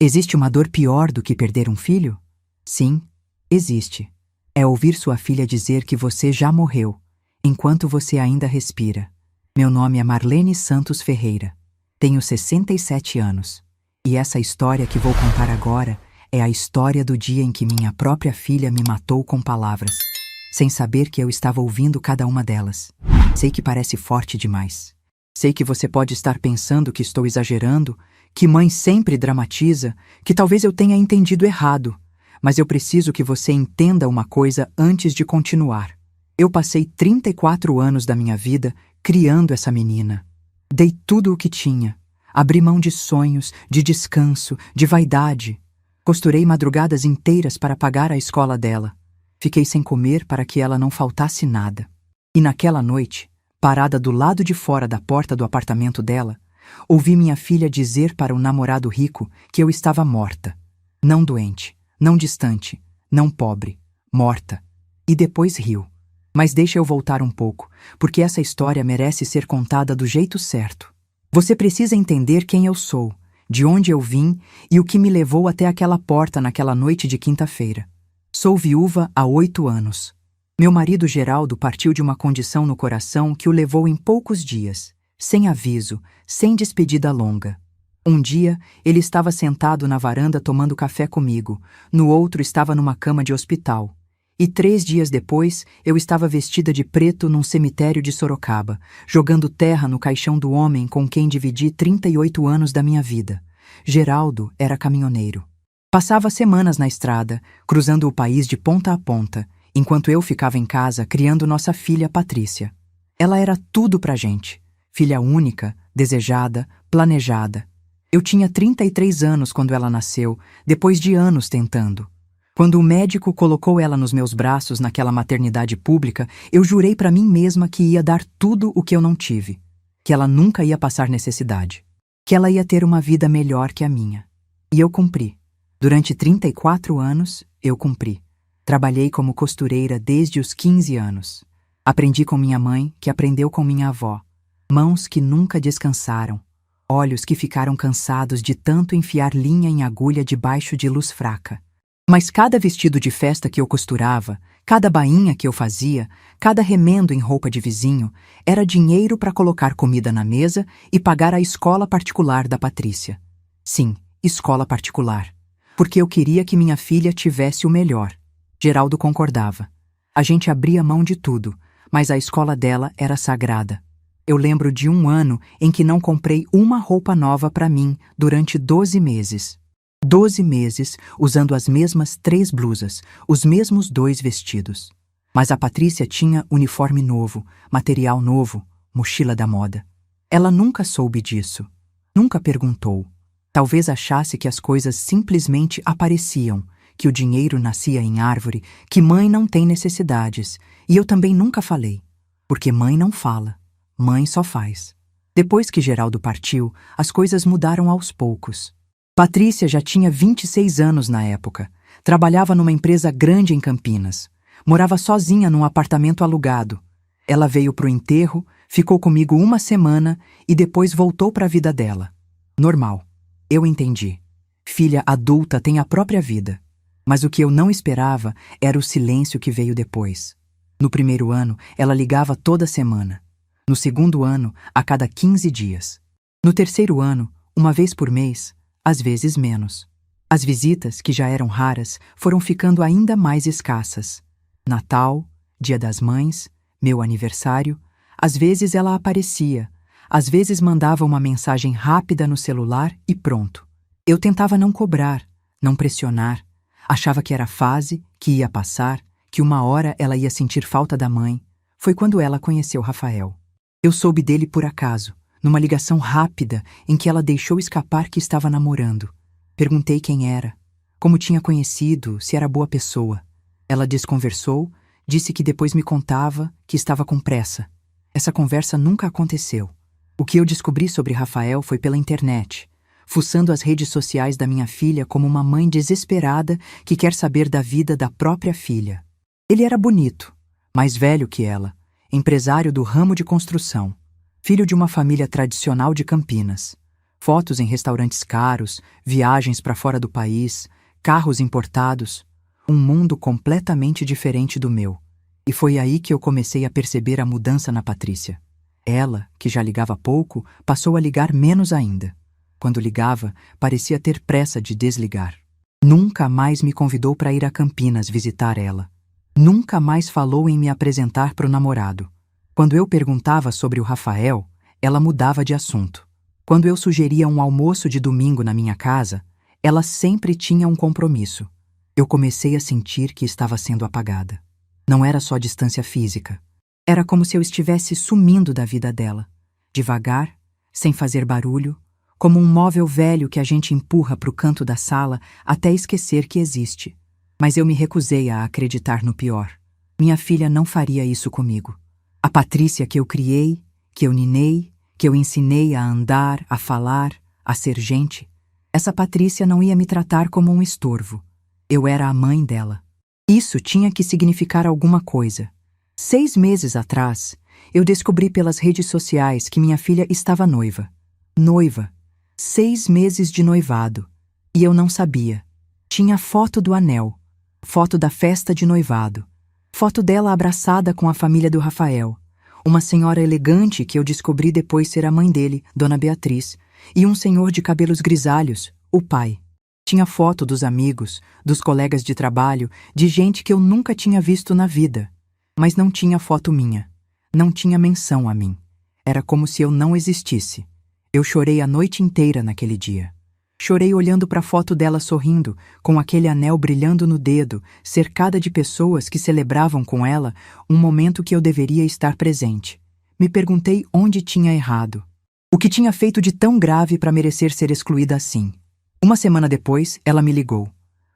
Existe uma dor pior do que perder um filho? Sim, existe. É ouvir sua filha dizer que você já morreu, enquanto você ainda respira. Meu nome é Marlene Santos Ferreira. Tenho 67 anos. E essa história que vou contar agora é a história do dia em que minha própria filha me matou com palavras, sem saber que eu estava ouvindo cada uma delas. Sei que parece forte demais. Sei que você pode estar pensando que estou exagerando, que mãe sempre dramatiza, que talvez eu tenha entendido errado. Mas eu preciso que você entenda uma coisa antes de continuar. Eu passei 34 anos da minha vida criando essa menina. Dei tudo o que tinha. Abri mão de sonhos, de descanso, de vaidade. Costurei madrugadas inteiras para pagar a escola dela. Fiquei sem comer para que ela não faltasse nada. E naquela noite, parada do lado de fora da porta do apartamento dela, ouvi minha filha dizer para o namorado rico que eu estava morta. Não doente, não distante, não pobre, morta. E depois riu. Mas deixa eu voltar um pouco, porque essa história merece ser contada do jeito certo. Você precisa entender quem eu sou, de onde eu vim e o que me levou até aquela porta naquela noite de quinta-feira. Sou viúva há 8 anos. Meu marido Geraldo partiu de uma condição no coração que o levou em poucos dias, sem aviso, sem despedida longa. Um dia, ele estava sentado na varanda tomando café comigo, no outro estava numa cama de hospital. E 3 dias depois, eu estava vestida de preto num cemitério de Sorocaba, jogando terra no caixão do homem com quem dividi 38 anos da minha vida. Geraldo era caminhoneiro. Passava semanas na estrada, cruzando o país de ponta a ponta, enquanto eu ficava em casa criando nossa filha Patrícia. Ela era tudo pra gente. Filha única, desejada, planejada. Eu tinha 33 anos quando ela nasceu, depois de anos tentando. Quando o médico colocou ela nos meus braços naquela maternidade pública, eu jurei para mim mesma que ia dar tudo o que eu não tive. Que ela nunca ia passar necessidade. Que ela ia ter uma vida melhor que a minha. E eu cumpri. Durante 34 anos, eu cumpri. Trabalhei como costureira desde os 15 anos. Aprendi com minha mãe, que aprendeu com minha avó. Mãos que nunca descansaram. Olhos que ficaram cansados de tanto enfiar linha em agulha debaixo de luz fraca. Mas cada vestido de festa que eu costurava, cada bainha que eu fazia, cada remendo em roupa de vizinho, era dinheiro para colocar comida na mesa e pagar a escola particular da Patrícia. Sim, escola particular. Porque eu queria que minha filha tivesse o melhor. Geraldo concordava. A gente abria mão de tudo, mas a escola dela era sagrada. Eu lembro de um ano em que não comprei uma roupa nova para mim durante 12 meses. 12 meses usando as mesmas 3 blusas, os mesmos 2 vestidos. Mas a Patrícia tinha uniforme novo, material novo, mochila da moda. Ela nunca soube disso. Nunca perguntou. Talvez achasse que as coisas simplesmente apareciam, que o dinheiro nascia em árvore, que mãe não tem necessidades. E eu também nunca falei. Porque mãe não fala. Mãe só faz. Depois que Geraldo partiu, as coisas mudaram aos poucos. Patrícia já tinha 26 anos na época. Trabalhava numa empresa grande em Campinas. Morava sozinha num apartamento alugado. Ela veio pro enterro, ficou comigo uma semana e depois voltou para a vida dela. Normal. Eu entendi. Filha adulta tem a própria vida. Mas o que eu não esperava era o silêncio que veio depois. No primeiro ano, ela ligava toda semana. No segundo ano, a cada 15 dias. No terceiro ano, uma vez por mês, às vezes menos. As visitas, que já eram raras, foram ficando ainda mais escassas. Natal, Dia das Mães, meu aniversário, às vezes ela aparecia, às vezes mandava uma mensagem rápida no celular e pronto. Eu tentava não cobrar, não pressionar. Achava que era fase, que ia passar, que uma hora ela ia sentir falta da mãe. Foi quando ela conheceu Rafael. Eu soube dele por acaso, numa ligação rápida em que ela deixou escapar que estava namorando. Perguntei quem era, como tinha conhecido, se era boa pessoa. Ela desconversou, disse que depois me contava que estava com pressa. Essa conversa nunca aconteceu. O que eu descobri sobre Rafael foi pela internet, fuçando as redes sociais da minha filha como uma mãe desesperada que quer saber da vida da própria filha. Ele era bonito, mais velho que ela, empresário do ramo de construção, filho de uma família tradicional de Campinas. Fotos em restaurantes caros, viagens para fora do país, carros importados. Um mundo completamente diferente do meu. E foi aí que eu comecei a perceber a mudança na Patrícia. Ela, que já ligava pouco, passou a ligar menos ainda. Quando ligava, parecia ter pressa de desligar. Nunca mais me convidou para ir a Campinas visitar ela. Nunca mais falou em me apresentar para o namorado. Quando eu perguntava sobre o Rafael, ela mudava de assunto. Quando eu sugeria um almoço de domingo na minha casa, ela sempre tinha um compromisso. Eu comecei a sentir que estava sendo apagada. Não era só distância física. Era como se eu estivesse sumindo da vida dela. Devagar, sem fazer barulho, como um móvel velho que a gente empurra para o canto da sala até esquecer que existe. Mas eu me recusei a acreditar no pior. Minha filha não faria isso comigo. A Patrícia que eu criei, que eu ninei, que eu ensinei a andar, a falar, a ser gente, essa Patrícia não ia me tratar como um estorvo. Eu era a mãe dela. Isso tinha que significar alguma coisa. 6 meses atrás, eu descobri pelas redes sociais que minha filha estava noiva. Noiva. 6 meses de noivado. E eu não sabia. Tinha foto do anel. Foto da festa de noivado. Foto dela abraçada com a família do Rafael. Uma senhora elegante que eu descobri depois ser a mãe dele, Dona Beatriz, e um senhor de cabelos grisalhos, o pai. Tinha foto dos amigos, dos colegas de trabalho, de gente que eu nunca tinha visto na vida. Mas não tinha foto minha. Não tinha menção a mim. Era como se eu não existisse. Eu chorei a noite inteira naquele dia. Chorei olhando para a foto dela sorrindo, com aquele anel brilhando no dedo, cercada de pessoas que celebravam com ela um momento que eu deveria estar presente. Me perguntei onde tinha errado. O que tinha feito de tão grave para merecer ser excluída assim? Uma semana depois, ela me ligou.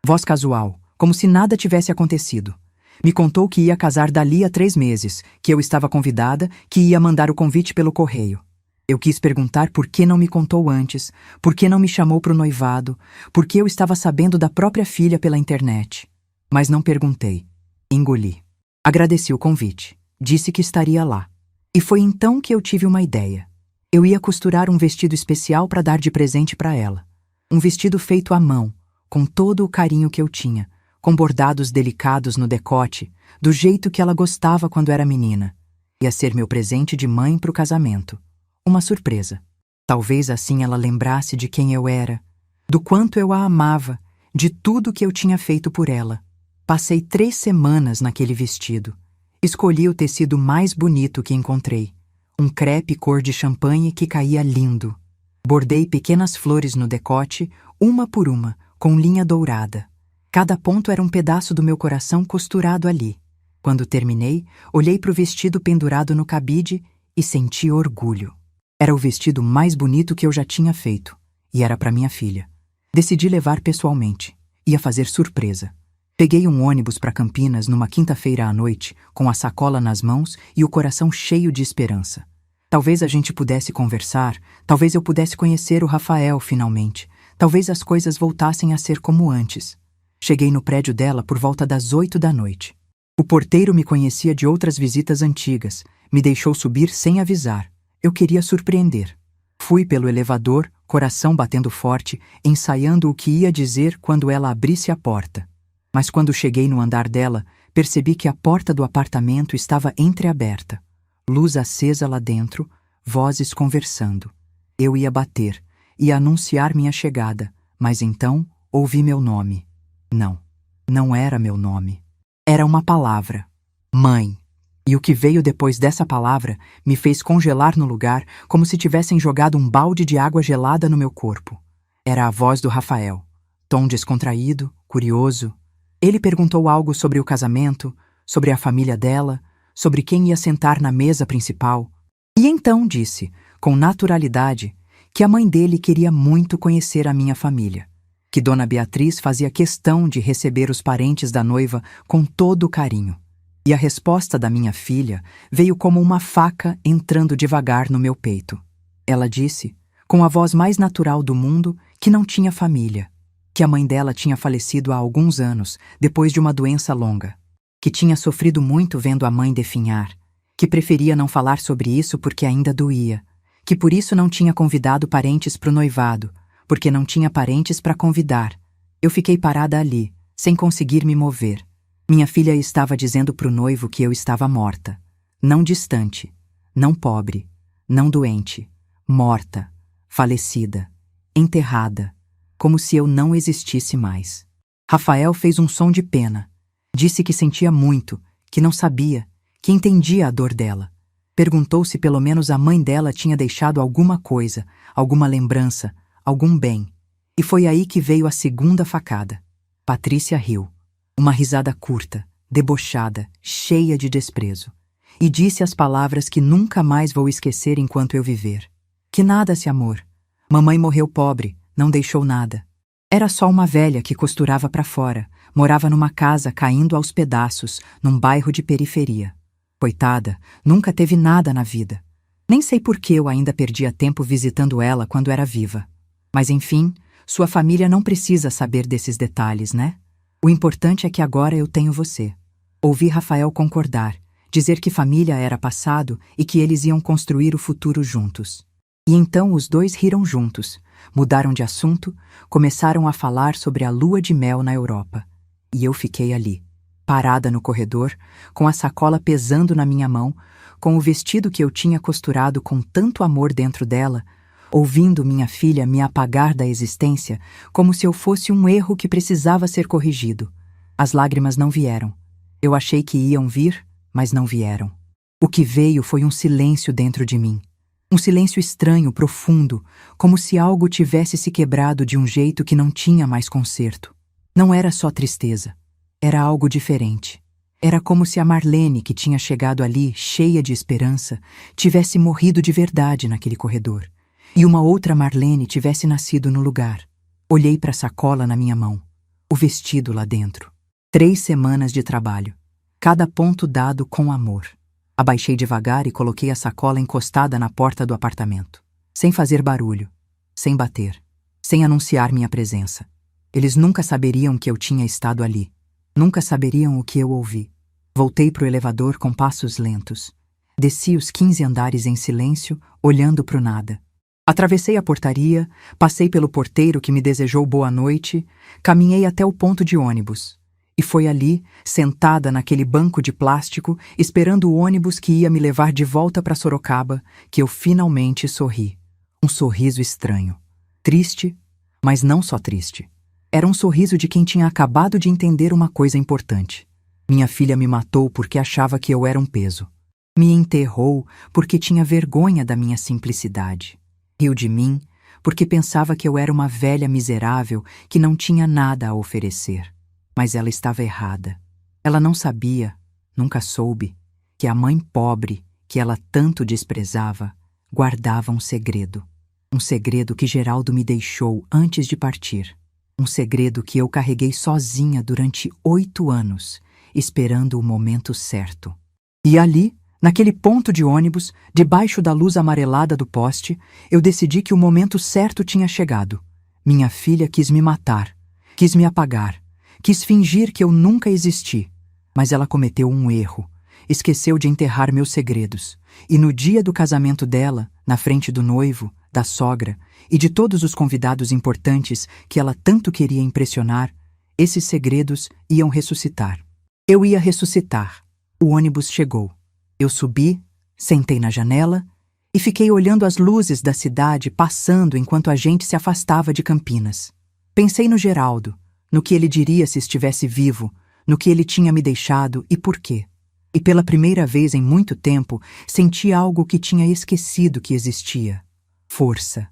Voz casual, como se nada tivesse acontecido. Me contou que ia casar dali a 3 meses, que eu estava convidada, que ia mandar o convite pelo correio. Eu quis perguntar por que não me contou antes, por que não me chamou para o noivado, por que eu estava sabendo da própria filha pela internet. Mas não perguntei. Engoli. Agradeci o convite. Disse que estaria lá. E foi então que eu tive uma ideia. Eu ia costurar um vestido especial para dar de presente para ela. Um vestido feito à mão, com todo o carinho que eu tinha, com bordados delicados no decote, do jeito que ela gostava quando era menina. Ia ser meu presente de mãe para o casamento. Uma surpresa. Talvez assim ela lembrasse de quem eu era, do quanto eu a amava, de tudo que eu tinha feito por ela. Passei 3 semanas naquele vestido. Escolhi o tecido mais bonito que encontrei. Um crepe cor de champanhe que caía lindo. Bordei pequenas flores no decote, uma por uma, com linha dourada. Cada ponto era um pedaço do meu coração costurado ali. Quando terminei, olhei para o vestido pendurado no cabide e senti orgulho. Era o vestido mais bonito que eu já tinha feito, e era para minha filha. Decidi levar pessoalmente. Ia fazer surpresa. Peguei um ônibus para Campinas numa quinta-feira à noite, com a sacola nas mãos e o coração cheio de esperança. Talvez a gente pudesse conversar, talvez eu pudesse conhecer o Rafael finalmente, talvez as coisas voltassem a ser como antes. Cheguei no prédio dela por volta das 8 da noite. O porteiro me conhecia de outras visitas antigas, me deixou subir sem avisar. Eu queria surpreender. Fui pelo elevador, coração batendo forte, ensaiando o que ia dizer quando ela abrisse a porta. Mas quando cheguei no andar dela, percebi que a porta do apartamento estava entreaberta. Luz acesa lá dentro, vozes conversando. Eu ia bater, ia anunciar minha chegada, mas então ouvi meu nome. Não, não era meu nome. Era uma palavra. Mãe. E o que veio depois dessa palavra me fez congelar no lugar como se tivessem jogado um balde de água gelada no meu corpo. Era a voz do Rafael. Tom descontraído, curioso. Ele perguntou algo sobre o casamento, sobre a família dela, sobre quem ia sentar na mesa principal. E então disse, com naturalidade, que a mãe dele queria muito conhecer a minha família, que Dona Beatriz fazia questão de receber os parentes da noiva com todo o carinho. E a resposta da minha filha veio como uma faca entrando devagar no meu peito. Ela disse, com a voz mais natural do mundo, que não tinha família, que a mãe dela tinha falecido há alguns anos, depois de uma doença longa, que tinha sofrido muito vendo a mãe definhar, que preferia não falar sobre isso porque ainda doía, que por isso não tinha convidado parentes para o noivado, porque não tinha parentes para convidar. Eu fiquei parada ali, sem conseguir me mover. Minha filha estava dizendo para o noivo que eu estava morta. Não distante, não pobre, não doente, morta, falecida, enterrada, como se eu não existisse mais. Rafael fez um som de pena. Disse que sentia muito, que não sabia, que entendia a dor dela. Perguntou se pelo menos a mãe dela tinha deixado alguma coisa, alguma lembrança, algum bem. E foi aí que veio a segunda facada. Patrícia riu. Uma risada curta, debochada, cheia de desprezo. E disse as palavras que nunca mais vou esquecer enquanto eu viver. Que nada-se, amor. Mamãe morreu pobre, não deixou nada. Era só uma velha que costurava para fora, morava numa casa caindo aos pedaços, num bairro de periferia. Coitada, nunca teve nada na vida. Nem sei por que eu ainda perdia tempo visitando ela quando era viva. Mas enfim, sua família não precisa saber desses detalhes, né? O importante é que agora eu tenho você. Ouvi Rafael concordar, dizer que família era passado e que eles iam construir o futuro juntos. E então os dois riram juntos, mudaram de assunto, começaram a falar sobre a lua de mel na Europa. E eu fiquei ali, parada no corredor, com a sacola pesando na minha mão, com o vestido que eu tinha costurado com tanto amor dentro dela, ouvindo minha filha me apagar da existência como se eu fosse um erro que precisava ser corrigido. As lágrimas não vieram. Eu achei que iam vir, mas não vieram. O que veio foi um silêncio dentro de mim. Um silêncio estranho, profundo, como se algo tivesse se quebrado de um jeito que não tinha mais conserto. Não era só tristeza. Era algo diferente. Era como se a Marlene, que tinha chegado ali, cheia de esperança, tivesse morrido de verdade naquele corredor. E uma outra Marlene tivesse nascido no lugar. Olhei para a sacola na minha mão. O vestido lá dentro. 3 semanas de trabalho. Cada ponto dado com amor. Abaixei devagar e coloquei a sacola encostada na porta do apartamento. Sem fazer barulho. Sem bater. Sem anunciar minha presença. Eles nunca saberiam que eu tinha estado ali. Nunca saberiam o que eu ouvi. Voltei para o elevador com passos lentos. Desci os 15 andares em silêncio, olhando para o nada. Atravessei a portaria, passei pelo porteiro que me desejou boa noite, caminhei até o ponto de ônibus. E foi ali, sentada naquele banco de plástico, esperando o ônibus que ia me levar de volta para Sorocaba, que eu finalmente sorri. Um sorriso estranho. Triste, mas não só triste. Era um sorriso de quem tinha acabado de entender uma coisa importante. Minha filha me matou porque achava que eu era um peso. Me enterrou porque tinha vergonha da minha simplicidade. Riu de mim porque pensava que eu era uma velha miserável que não tinha nada a oferecer. Mas ela estava errada. Ela não sabia, nunca soube, que a mãe pobre, que ela tanto desprezava, guardava um segredo. Um segredo que Geraldo me deixou antes de partir. Um segredo que eu carreguei sozinha durante 8 anos, esperando o momento certo. E ali, naquele ponto de ônibus, debaixo da luz amarelada do poste, eu decidi que o momento certo tinha chegado. Minha filha quis me matar, quis me apagar, quis fingir que eu nunca existi. Mas ela cometeu um erro. Esqueceu de enterrar meus segredos. E no dia do casamento dela, na frente do noivo, da sogra e de todos os convidados importantes que ela tanto queria impressionar, esses segredos iam ressuscitar. Eu ia ressuscitar. O ônibus chegou. Eu subi, sentei na janela e fiquei olhando as luzes da cidade passando enquanto a gente se afastava de Campinas. Pensei no Geraldo, no que ele diria se estivesse vivo, no que ele tinha me deixado e por quê. E pela primeira vez em muito tempo, senti algo que tinha esquecido que existia. Força.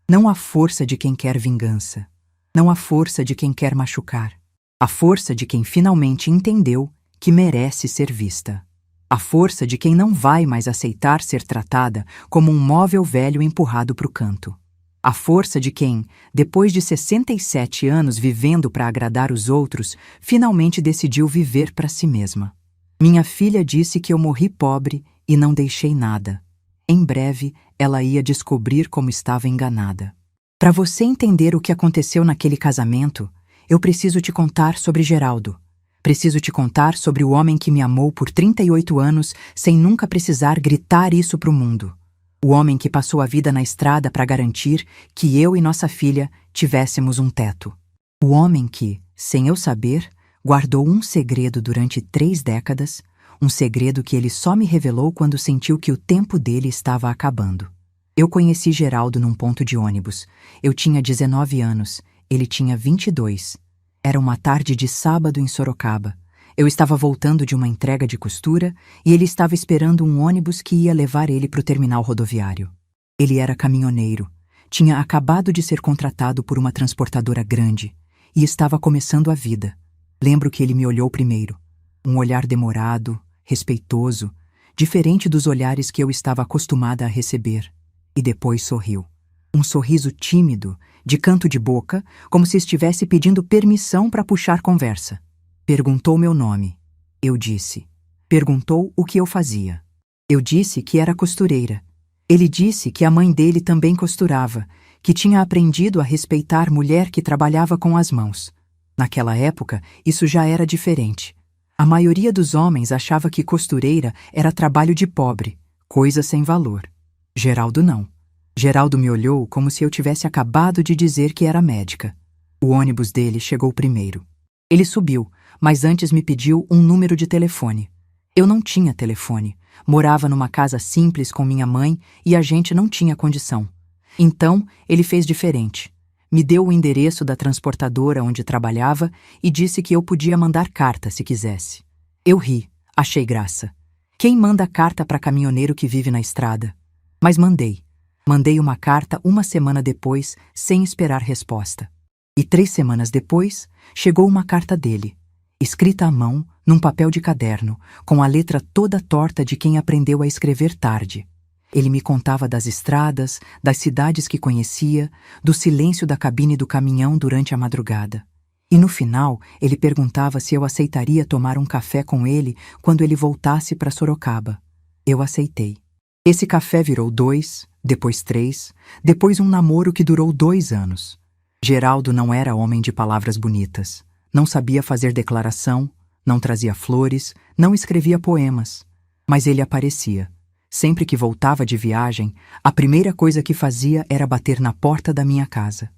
Não a força de quem quer vingança. Não a força de quem quer machucar. A força de quem finalmente entendeu que merece ser vista. A força de quem não vai mais aceitar ser tratada como um móvel velho empurrado para o canto. A força de quem, depois de 67 anos vivendo para agradar os outros, finalmente decidiu viver para si mesma. Minha filha disse que eu morri pobre e não deixei nada. Em breve, ela ia descobrir como estava enganada. Para você entender o que aconteceu naquele casamento, eu preciso te contar sobre Geraldo. Preciso te contar sobre o homem que me amou por 38 anos sem nunca precisar gritar isso para o mundo. O homem que passou a vida na estrada para garantir que eu e nossa filha tivéssemos um teto. O homem que, sem eu saber, guardou um segredo durante 3 décadas, um segredo que ele só me revelou quando sentiu que o tempo dele estava acabando. Eu conheci Geraldo num ponto de ônibus. Eu tinha 19 anos, ele tinha 22. Era uma tarde de sábado em Sorocaba. Eu estava voltando de uma entrega de costura e ele estava esperando um ônibus que ia levar ele para o terminal rodoviário. Ele era caminhoneiro, tinha acabado de ser contratado por uma transportadora grande e estava começando a vida. Lembro que ele me olhou primeiro. Um olhar demorado, respeitoso, diferente dos olhares que eu estava acostumada a receber. E depois sorriu. Um sorriso tímido, de canto de boca, como se estivesse pedindo permissão para puxar conversa. Perguntou meu nome. Eu disse. Perguntou o que eu fazia. Eu disse que era costureira. Ele disse que a mãe dele também costurava, que tinha aprendido a respeitar mulher que trabalhava com as mãos. Naquela época, isso já era diferente. A maioria dos homens achava que costureira era trabalho de pobre, coisa sem valor. Geraldo não. Geraldo me olhou como se eu tivesse acabado de dizer que era médica. O ônibus dele chegou primeiro. Ele subiu, mas antes me pediu um número de telefone. Eu não tinha telefone. Morava numa casa simples com minha mãe e a gente não tinha condição. Então, ele fez diferente. Me deu o endereço da transportadora onde trabalhava e disse que eu podia mandar carta se quisesse. Eu ri, achei graça. Quem manda carta para caminhoneiro que vive na estrada? Mas mandei. Mandei uma carta uma semana depois, sem esperar resposta. E 3 semanas depois, chegou uma carta dele, escrita à mão, num papel de caderno, com a letra toda torta de quem aprendeu a escrever tarde. Ele me contava das estradas, das cidades que conhecia, do silêncio da cabine do caminhão durante a madrugada. E no final, ele perguntava se eu aceitaria tomar um café com ele quando ele voltasse para Sorocaba. Eu aceitei. Esse café virou 2, depois 3, depois um namoro que durou 2 anos. Geraldo não era homem de palavras bonitas. Não sabia fazer declaração, não trazia flores, não escrevia poemas. Mas ele aparecia. Sempre que voltava de viagem, a primeira coisa que fazia era bater na porta da minha casa.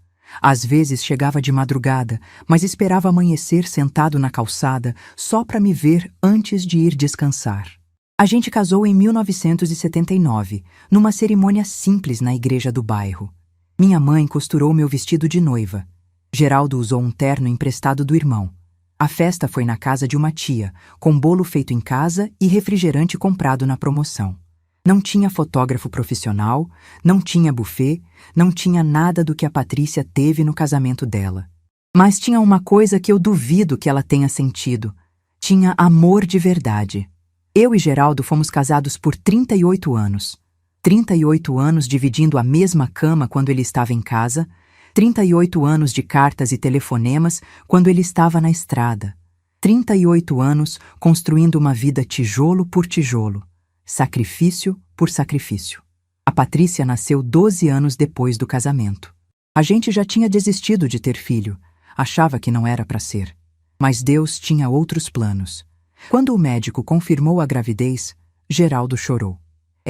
Às vezes chegava de madrugada, mas esperava amanhecer sentado na calçada só para me ver antes de ir descansar. A gente casou em 1979, numa cerimônia simples na igreja do bairro. Minha mãe costurou meu vestido de noiva. Geraldo usou um terno emprestado do irmão. A festa foi na casa de uma tia, com bolo feito em casa e refrigerante comprado na promoção. Não tinha fotógrafo profissional, não tinha buffet, não tinha nada do que a Patrícia teve no casamento dela. Mas tinha uma coisa que eu duvido que ela tenha sentido. Tinha amor de verdade. Eu e Geraldo fomos casados por 38 anos. 38 anos dividindo a mesma cama quando ele estava em casa, 38 anos de cartas e telefonemas quando ele estava na estrada. 38 anos construindo uma vida tijolo por tijolo, sacrifício por sacrifício. A Patrícia nasceu 12 anos depois do casamento. A gente já tinha desistido de ter filho, achava que não era para ser. Mas Deus tinha outros planos. Quando o médico confirmou a gravidez, Geraldo chorou.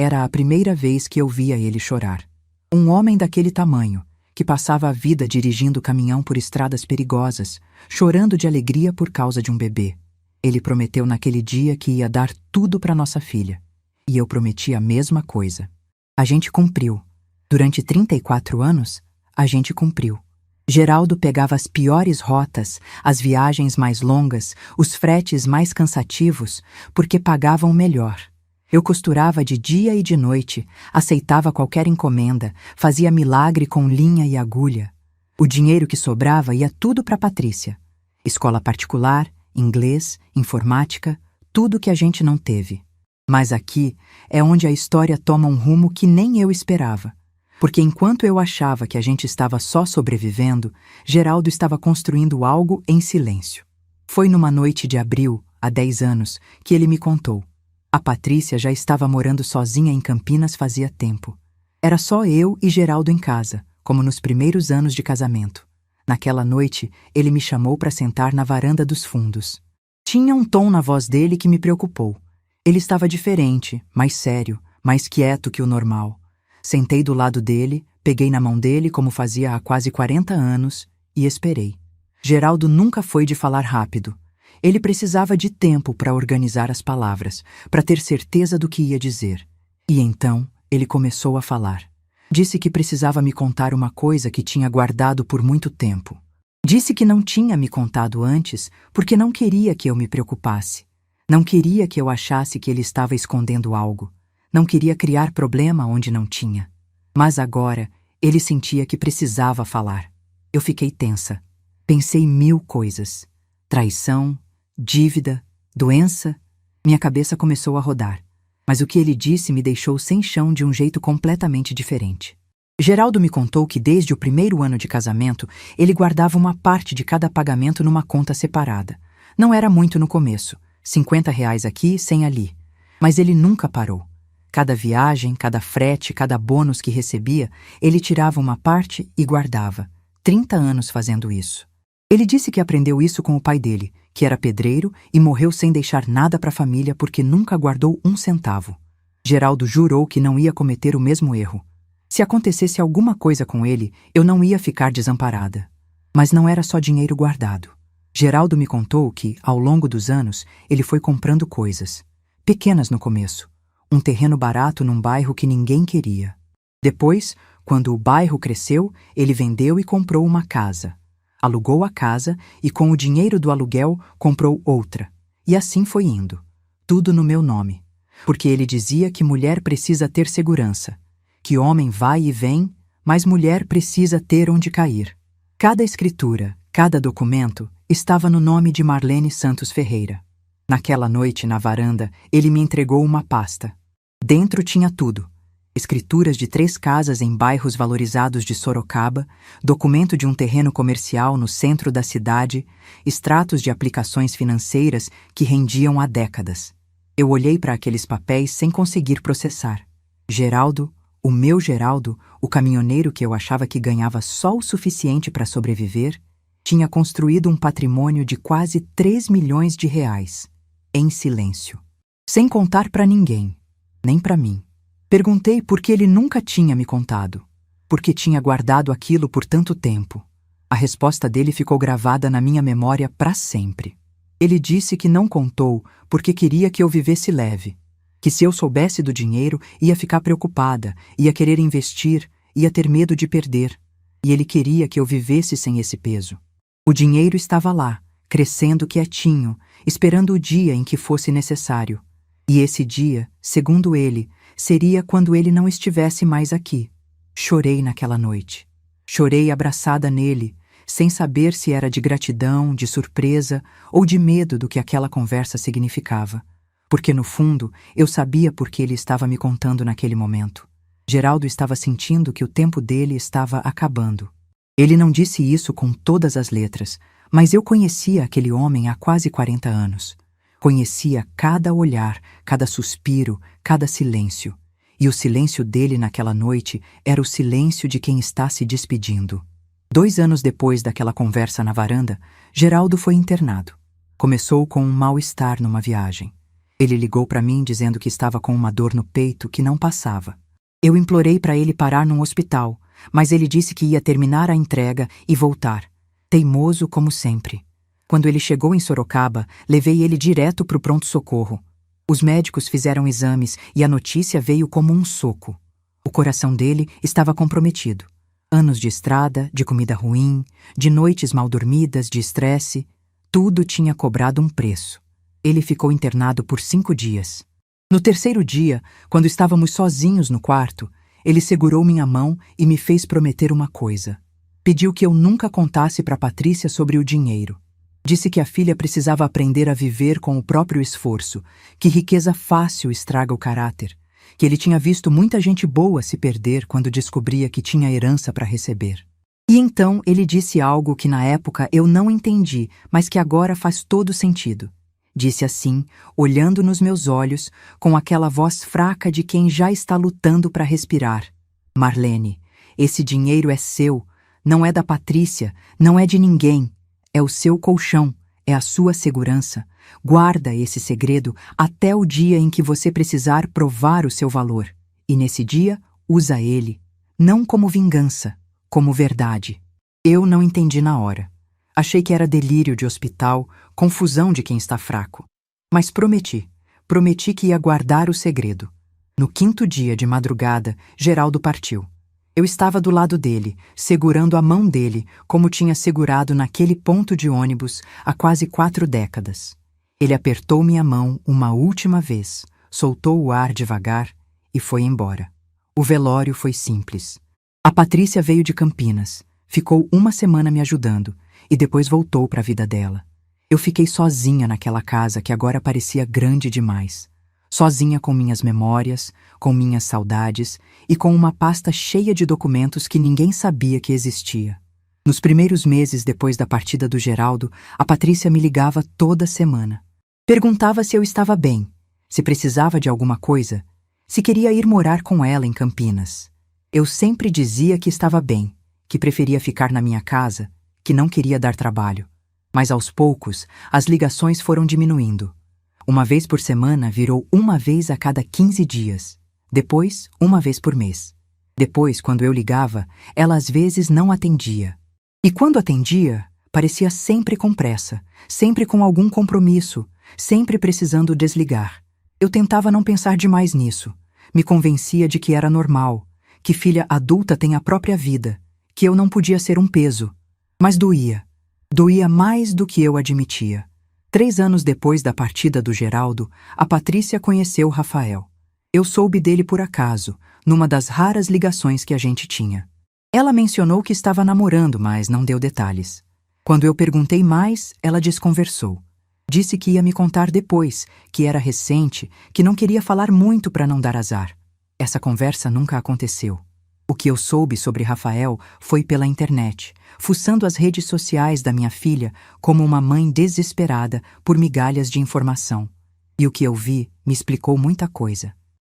Era a primeira vez que eu via ele chorar. Um homem daquele tamanho, que passava a vida dirigindo caminhão por estradas perigosas, chorando de alegria por causa de um bebê. Ele prometeu naquele dia que ia dar tudo para nossa filha. E eu prometi a mesma coisa. A gente cumpriu. Durante 34 anos, a gente cumpriu. Geraldo pegava as piores rotas, as viagens mais longas, os fretes mais cansativos, porque pagavam melhor. Eu costurava de dia e de noite, aceitava qualquer encomenda, fazia milagre com linha e agulha. O dinheiro que sobrava ia tudo para Patrícia. Escola particular, inglês, informática, tudo que a gente não teve. Mas aqui é onde a história toma um rumo que nem eu esperava. Porque enquanto eu achava que a gente estava só sobrevivendo, Geraldo estava construindo algo em silêncio. Foi numa noite de abril, há 10 anos, que ele me contou. A Patrícia já estava morando sozinha em Campinas fazia tempo. Era só eu e Geraldo em casa, como nos primeiros anos de casamento. Naquela noite, ele me chamou para sentar na varanda dos fundos. Tinha um tom na voz dele que me preocupou. Ele estava diferente, mais sério, mais quieto que o normal. Sentei do lado dele, peguei na mão dele como fazia há quase 40 anos e esperei. Geraldo nunca foi de falar rápido. Ele precisava de tempo para organizar as palavras, para ter certeza do que ia dizer. E então ele começou a falar. Disse que precisava me contar uma coisa que tinha guardado por muito tempo. Disse que não tinha me contado antes porque não queria que eu me preocupasse. Não queria que eu achasse que ele estava escondendo algo. Não queria criar problema onde não tinha. Mas agora ele sentia que precisava falar. Eu fiquei tensa. Pensei 1000 coisas. Traição, dívida, doença. Minha cabeça começou a rodar. Mas o que ele disse me deixou sem chão de um jeito completamente diferente. Geraldo me contou que desde o primeiro ano de casamento, ele guardava uma parte de cada pagamento numa conta separada. Não era muito no começo, R$ 50 aqui, 100 ali. Mas ele nunca parou. Cada viagem, cada frete, cada bônus que recebia, ele tirava uma parte e guardava. 30 anos fazendo isso. Ele disse que aprendeu isso com o pai dele, que era pedreiro e morreu sem deixar nada para a família porque nunca guardou um centavo. Geraldo jurou que não ia cometer o mesmo erro. Se acontecesse alguma coisa com ele, eu não ia ficar desamparada. Mas não era só dinheiro guardado. Geraldo me contou que, ao longo dos anos, ele foi comprando coisas. Pequenas no começo. Um terreno barato num bairro que ninguém queria. Depois, quando o bairro cresceu, ele vendeu e comprou uma casa. Alugou a casa e, com o dinheiro do aluguel, comprou outra. E assim foi indo. Tudo no meu nome. Porque ele dizia que mulher precisa ter segurança. Que homem vai e vem, mas mulher precisa ter onde cair. Cada escritura, cada documento, estava no nome de Marlene Santos Ferreira. Naquela noite, na varanda, ele me entregou uma pasta. Dentro tinha tudo. Escrituras de 3 casas em bairros valorizados de Sorocaba, documento de um terreno comercial no centro da cidade, extratos de aplicações financeiras que rendiam há décadas. Eu olhei para aqueles papéis sem conseguir processar. Geraldo, o meu Geraldo, o caminhoneiro que eu achava que ganhava só o suficiente para sobreviver, tinha construído um patrimônio de quase 3 milhões de reais, em silêncio. Sem contar para ninguém, nem para mim. Perguntei por que ele nunca tinha me contado, por que tinha guardado aquilo por tanto tempo. A resposta dele ficou gravada na minha memória para sempre. Ele disse que não contou porque queria que eu vivesse leve, que se eu soubesse do dinheiro ia ficar preocupada, ia querer investir, ia ter medo de perder, e ele queria que eu vivesse sem esse peso. O dinheiro estava lá, crescendo quietinho, esperando o dia em que fosse necessário. E esse dia, segundo ele, seria quando ele não estivesse mais aqui. Chorei naquela noite. Chorei abraçada nele, sem saber se era de gratidão, de surpresa ou de medo do que aquela conversa significava. Porque, no fundo, eu sabia por que ele estava me contando naquele momento. Geraldo estava sentindo que o tempo dele estava acabando. Ele não disse isso com todas as letras, mas eu conhecia aquele homem há quase 40 anos. Conhecia cada olhar, cada suspiro, cada silêncio. E o silêncio dele naquela noite era o silêncio de quem está se despedindo. 2 anos depois daquela conversa na varanda, Geraldo foi internado. Começou com um mal-estar numa viagem. Ele ligou para mim dizendo que estava com uma dor no peito que não passava. Eu implorei para ele parar num hospital, mas ele disse que ia terminar a entrega e voltar. Teimoso como sempre. Quando ele chegou em Sorocaba, levei ele direto para o pronto-socorro. Os médicos fizeram exames e a notícia veio como um soco. O coração dele estava comprometido. Anos de estrada, de comida ruim, de noites mal dormidas, de estresse, tudo tinha cobrado um preço. Ele ficou internado por 5 dias. No 3º dia, quando estávamos sozinhos no quarto, ele segurou minha mão e me fez prometer uma coisa. Pediu que eu nunca contasse para Patrícia sobre o dinheiro. Disse que a filha precisava aprender a viver com o próprio esforço, que riqueza fácil estraga o caráter, que ele tinha visto muita gente boa se perder quando descobria que tinha herança para receber. E então ele disse algo que na época eu não entendi, mas que agora faz todo sentido. Disse assim, olhando nos meus olhos, com aquela voz fraca de quem já está lutando para respirar. Marlene, esse dinheiro é seu, não é da Patrícia, não é de ninguém. É o seu colchão, é a sua segurança. Guarda esse segredo até o dia em que você precisar provar o seu valor. E nesse dia, Usa ele, não como vingança, como verdade. Eu não entendi na hora. Achei que era delírio de hospital, confusão de quem está fraco. Mas prometi que ia guardar o segredo. No 5º dia de madrugada, Geraldo partiu. Eu estava do lado dele, segurando a mão dele, como tinha segurado naquele ponto de ônibus há quase 4 décadas. Ele apertou minha mão uma última vez, soltou o ar devagar e foi embora. O velório foi simples. A Patrícia veio de Campinas, ficou uma semana me ajudando e depois voltou para a vida dela. Eu fiquei sozinha naquela casa que agora parecia grande demais. Sozinha com minhas memórias, com minhas saudades e com uma pasta cheia de documentos que ninguém sabia que existia. Nos primeiros meses depois da partida do Geraldo, a Patrícia me ligava toda semana. Perguntava se eu estava bem, se precisava de alguma coisa, se queria ir morar com ela em Campinas. Eu sempre dizia que estava bem, que preferia ficar na minha casa, que não queria dar trabalho. Mas aos poucos, as ligações foram diminuindo. Uma vez por semana virou uma vez a cada 15 dias. Depois, uma vez por mês. Depois, quando eu ligava, ela às vezes não atendia. E quando atendia, parecia sempre com pressa, sempre com algum compromisso, sempre precisando desligar. Eu tentava não pensar demais nisso. Me convencia de que era normal, que filha adulta tem a própria vida, que eu não podia ser um peso. Mas doía. Doía mais do que eu admitia. 3 anos depois da partida do Geraldo, a Patrícia conheceu Rafael. Eu soube dele por acaso, numa das raras ligações que a gente tinha. Ela mencionou que estava namorando, mas não deu detalhes. Quando eu perguntei mais, ela desconversou. Disse que ia me contar depois, que era recente, que não queria falar muito para não dar azar. Essa conversa nunca aconteceu. O que eu soube sobre Rafael foi pela internet, fuçando as redes sociais da minha filha como uma mãe desesperada por migalhas de informação. E o que eu vi me explicou muita coisa.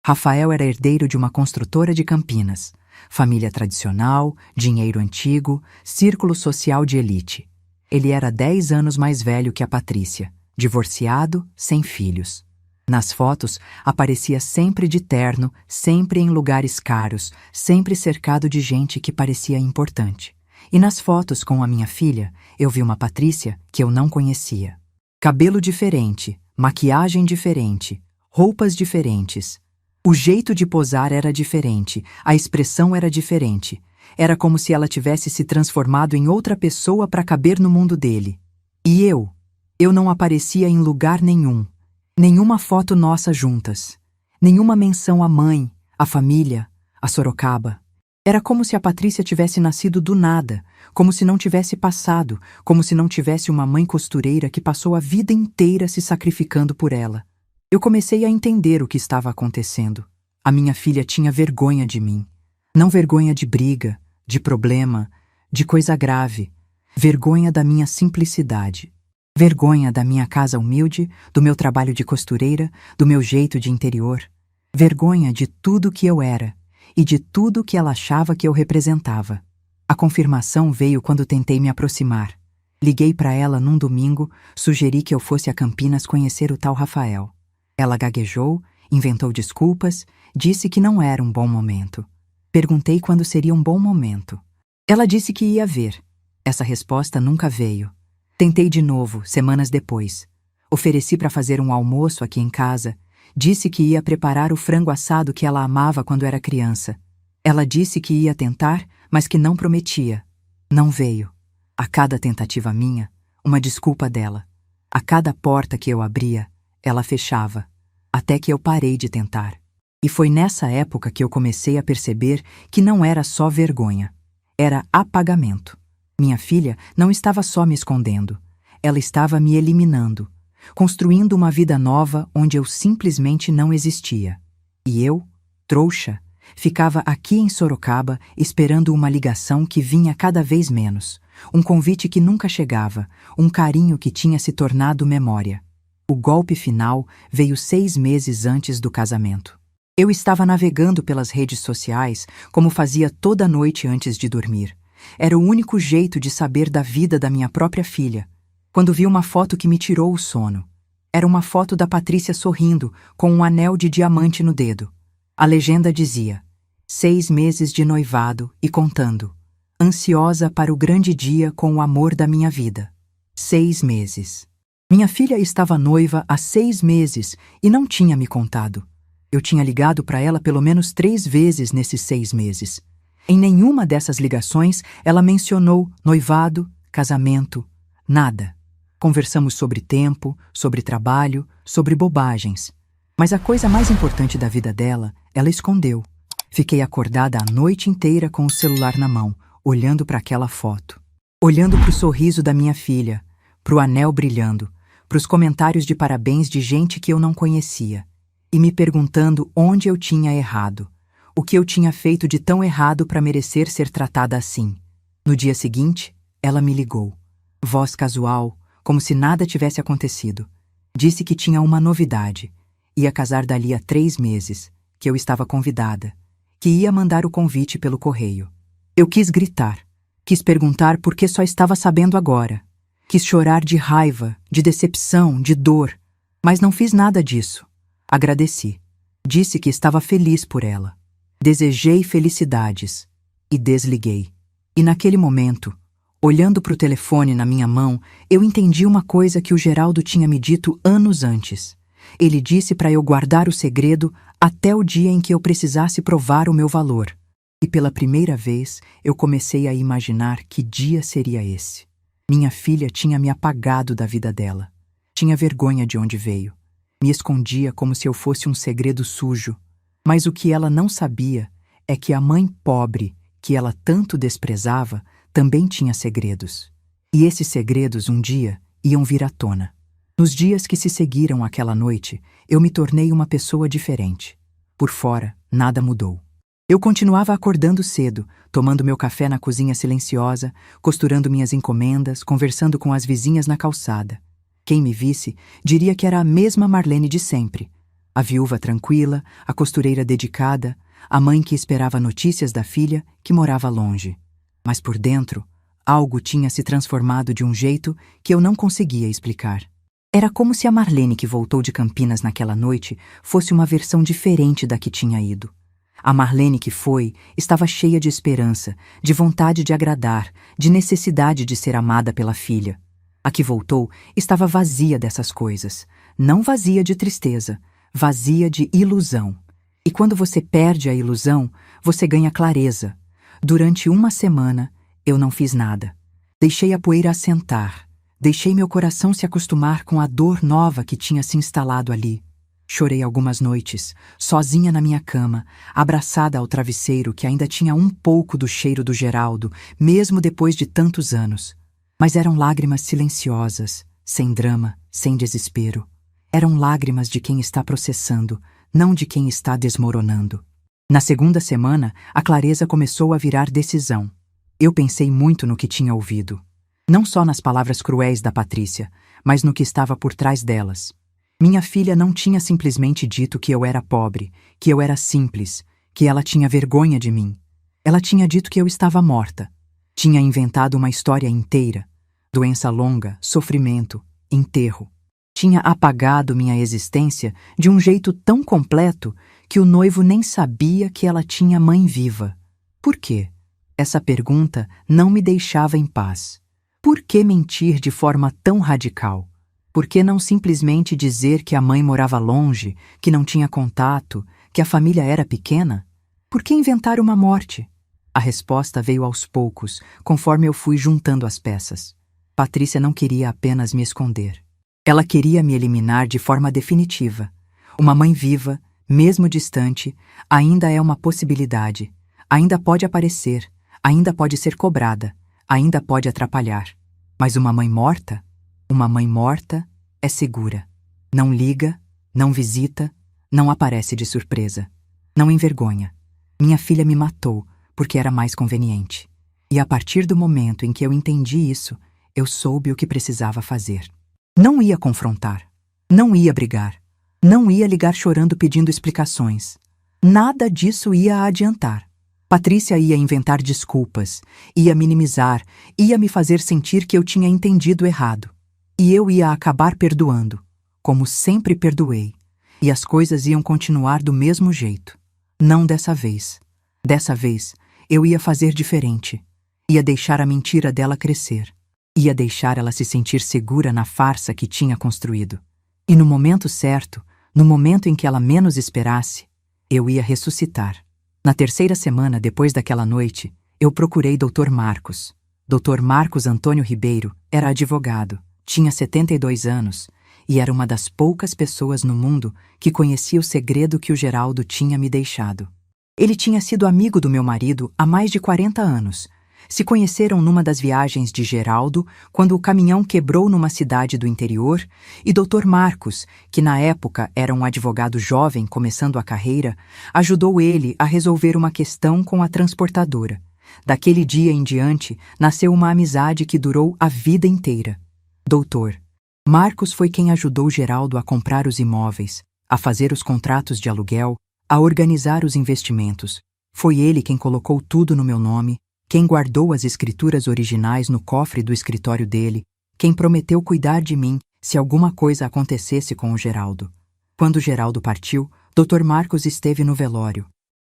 Rafael era herdeiro de uma construtora de Campinas, família tradicional, dinheiro antigo, círculo social de elite. Ele era 10 anos mais velho que a Patrícia, divorciado, sem filhos. Nas fotos, aparecia sempre de terno, sempre em lugares caros, sempre cercado de gente que parecia importante. E nas fotos com a minha filha, eu vi uma Patrícia que eu não conhecia. Cabelo diferente, maquiagem diferente, roupas diferentes. O jeito de posar era diferente, a expressão era diferente. Era como se ela tivesse se transformado em outra pessoa para caber no mundo dele. E eu não aparecia em lugar nenhum. Nenhuma foto nossa juntas. Nenhuma menção à mãe, à família, a Sorocaba. Era como se a Patrícia tivesse nascido do nada, como se não tivesse passado, como se não tivesse uma mãe costureira que passou a vida inteira se sacrificando por ela. Eu comecei a entender o que estava acontecendo. A minha filha tinha vergonha de mim. Não vergonha de briga, de problema, de coisa grave. Vergonha da minha simplicidade. Vergonha da minha casa humilde, do meu trabalho de costureira, do meu jeito de interior. Vergonha de tudo que eu era e de tudo que ela achava que eu representava. A confirmação veio quando tentei me aproximar. Liguei para ela num domingo, sugeri que eu fosse a Campinas conhecer o tal Rafael. Ela gaguejou, inventou desculpas, disse que não era um bom momento. Perguntei quando seria um bom momento. Ela disse que ia ver. Essa resposta nunca veio. Tentei de novo, semanas depois. Ofereci para fazer um almoço aqui em casa. Disse que ia preparar o frango assado que ela amava quando era criança. Ela disse que ia tentar, mas que não prometia. Não veio. A cada tentativa minha, uma desculpa dela. A cada porta que eu abria, ela fechava. Até que eu parei de tentar. E foi nessa época que eu comecei a perceber que não era só vergonha. Era apagamento. Minha filha não estava só me escondendo. Ela estava me eliminando, construindo uma vida nova onde eu simplesmente não existia. E eu, trouxa, ficava aqui em Sorocaba esperando uma ligação que vinha cada vez menos, um convite que nunca chegava, um carinho que tinha se tornado memória. O golpe final veio 6 meses antes do casamento. Eu estava navegando pelas redes sociais como fazia toda noite antes de dormir. Era o único jeito de saber da vida da minha própria filha, quando vi uma foto que me tirou o sono. Era uma foto da Patrícia sorrindo, com um anel de diamante no dedo. A legenda dizia: 6 meses de noivado e contando. Ansiosa para o grande dia com o amor da minha vida. 6 meses. Minha filha estava noiva há 6 meses e não tinha me contado. Eu tinha ligado para ela pelo menos 3 vezes nesses 6 meses. Em nenhuma dessas ligações ela mencionou noivado, casamento, nada. Conversamos sobre tempo, sobre trabalho, sobre bobagens. Mas a coisa mais importante da vida dela, ela escondeu. Fiquei acordada a noite inteira com o celular na mão, olhando para aquela foto. Olhando para o sorriso da minha filha, para o anel brilhando, para os comentários de parabéns de gente que eu não conhecia, e me perguntando onde eu tinha errado, o que eu tinha feito de tão errado para merecer ser tratada assim. No dia seguinte, ela me ligou. Voz casual, como se nada tivesse acontecido. Disse que tinha uma novidade. Ia casar dali a 3 meses, que eu estava convidada, que ia mandar o convite pelo correio. Eu quis gritar, quis perguntar por que só estava sabendo agora. Quis chorar de raiva, de decepção, de dor, mas não fiz nada disso. Agradeci. Disse que estava feliz por ela. Desejei felicidades e desliguei. E naquele momento, olhando para o telefone na minha mão, eu entendi uma coisa que o Geraldo tinha me dito anos antes. Ele disse para eu guardar o segredo até o dia em que eu precisasse provar o meu valor. E pela primeira vez, eu comecei a imaginar que dia seria esse. Minha filha tinha me apagado da vida dela. Tinha vergonha de onde veio. Me escondia como se eu fosse um segredo sujo. Mas o que ela não sabia é que a mãe pobre, que ela tanto desprezava, também tinha segredos. E esses segredos, um dia, iam vir à tona. Nos dias que se seguiram àquela noite, eu me tornei uma pessoa diferente. Por fora, nada mudou. Eu continuava acordando cedo, tomando meu café na cozinha silenciosa, costurando minhas encomendas, conversando com as vizinhas na calçada. Quem me visse diria que era a mesma Marlene de sempre. A viúva tranquila, a costureira dedicada, a mãe que esperava notícias da filha que morava longe. Mas por dentro, algo tinha se transformado de um jeito que eu não conseguia explicar. Era como se a Marlene que voltou de Campinas naquela noite fosse uma versão diferente da que tinha ido. A Marlene que foi estava cheia de esperança, de vontade de agradar, de necessidade de ser amada pela filha. A que voltou estava vazia dessas coisas, não vazia de tristeza, vazia de ilusão. E quando você perde a ilusão, você ganha clareza. Durante uma semana, eu não fiz nada. Deixei a poeira assentar. Deixei meu coração se acostumar com a dor nova que tinha se instalado ali. Chorei algumas noites, sozinha na minha cama, abraçada ao travesseiro que ainda tinha um pouco do cheiro do Geraldo, mesmo depois de tantos anos. Mas eram lágrimas silenciosas, sem drama, sem desespero. Eram lágrimas de quem está processando, não de quem está desmoronando. Na segunda semana, a clareza começou a virar decisão. Eu pensei muito no que tinha ouvido. Não só nas palavras cruéis da Patrícia, mas no que estava por trás delas. Minha filha não tinha simplesmente dito que eu era pobre, que eu era simples, que ela tinha vergonha de mim. Ela tinha dito que eu estava morta. Tinha inventado uma história inteira. Doença longa, sofrimento, enterro. Tinha apagado minha existência de um jeito tão completo que o noivo nem sabia que ela tinha mãe viva. Por quê? Essa pergunta não me deixava em paz. Por que mentir de forma tão radical? Por que não simplesmente dizer que a mãe morava longe, que não tinha contato, que a família era pequena? Por que inventar uma morte? A resposta veio aos poucos, conforme eu fui juntando as peças. Patrícia não queria apenas me esconder. Ela queria me eliminar de forma definitiva. Uma mãe viva, mesmo distante, ainda é uma possibilidade. Ainda pode aparecer, ainda pode ser cobrada, ainda pode atrapalhar. Mas uma mãe morta? Uma mãe morta é segura. Não liga, não visita, não aparece de surpresa. Não envergonha. Minha filha me matou porque era mais conveniente. E a partir do momento em que eu entendi isso, eu soube o que precisava fazer. Não ia confrontar. Não ia brigar. Não ia ligar chorando pedindo explicações. Nada disso ia adiantar. Patrícia ia inventar desculpas, ia minimizar, ia me fazer sentir que eu tinha entendido errado. E eu ia acabar perdoando, como sempre perdoei. E as coisas iam continuar do mesmo jeito. Não dessa vez. Dessa vez, eu ia fazer diferente. Ia deixar a mentira dela crescer. Ia deixar ela se sentir segura na farsa que tinha construído. E no momento certo, no momento em que ela menos esperasse, eu ia ressuscitar. Na terceira semana depois daquela noite, eu procurei Dr. Marcos. Dr. Marcos Antônio Ribeiro era advogado, tinha 72 anos e era uma das poucas pessoas no mundo que conhecia o segredo que o Geraldo tinha me deixado. Ele tinha sido amigo do meu marido há mais de 40 anos. Se conheceram numa das viagens de Geraldo, quando o caminhão quebrou numa cidade do interior, e Dr. Marcos, que na época era um advogado jovem começando a carreira, ajudou ele a resolver uma questão com a transportadora. Daquele dia em diante, nasceu uma amizade que durou a vida inteira. Dr. Marcos foi quem ajudou Geraldo a comprar os imóveis, a fazer os contratos de aluguel, a organizar os investimentos. Foi ele quem colocou tudo no meu nome, quem guardou as escrituras originais no cofre do escritório dele, quem prometeu cuidar de mim se alguma coisa acontecesse com o Geraldo. Quando Geraldo partiu, Dr. Marcos esteve no velório.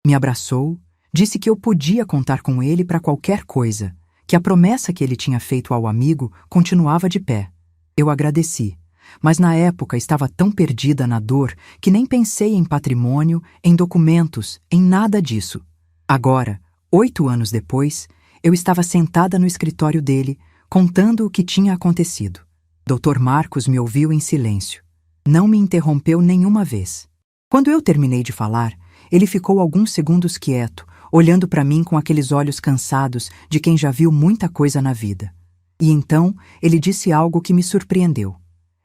Me abraçou, disse que eu podia contar com ele para qualquer coisa, que a promessa que ele tinha feito ao amigo continuava de pé. Eu agradeci, mas na época estava tão perdida na dor que nem pensei em patrimônio, em documentos, em nada disso. Agora, 8 anos depois, eu estava sentada no escritório dele, contando o que tinha acontecido. Dr. Marcos me ouviu em silêncio. Não me interrompeu nenhuma vez. Quando eu terminei de falar, ele ficou alguns segundos quieto, olhando para mim com aqueles olhos cansados de quem já viu muita coisa na vida. E então ele disse algo que me surpreendeu.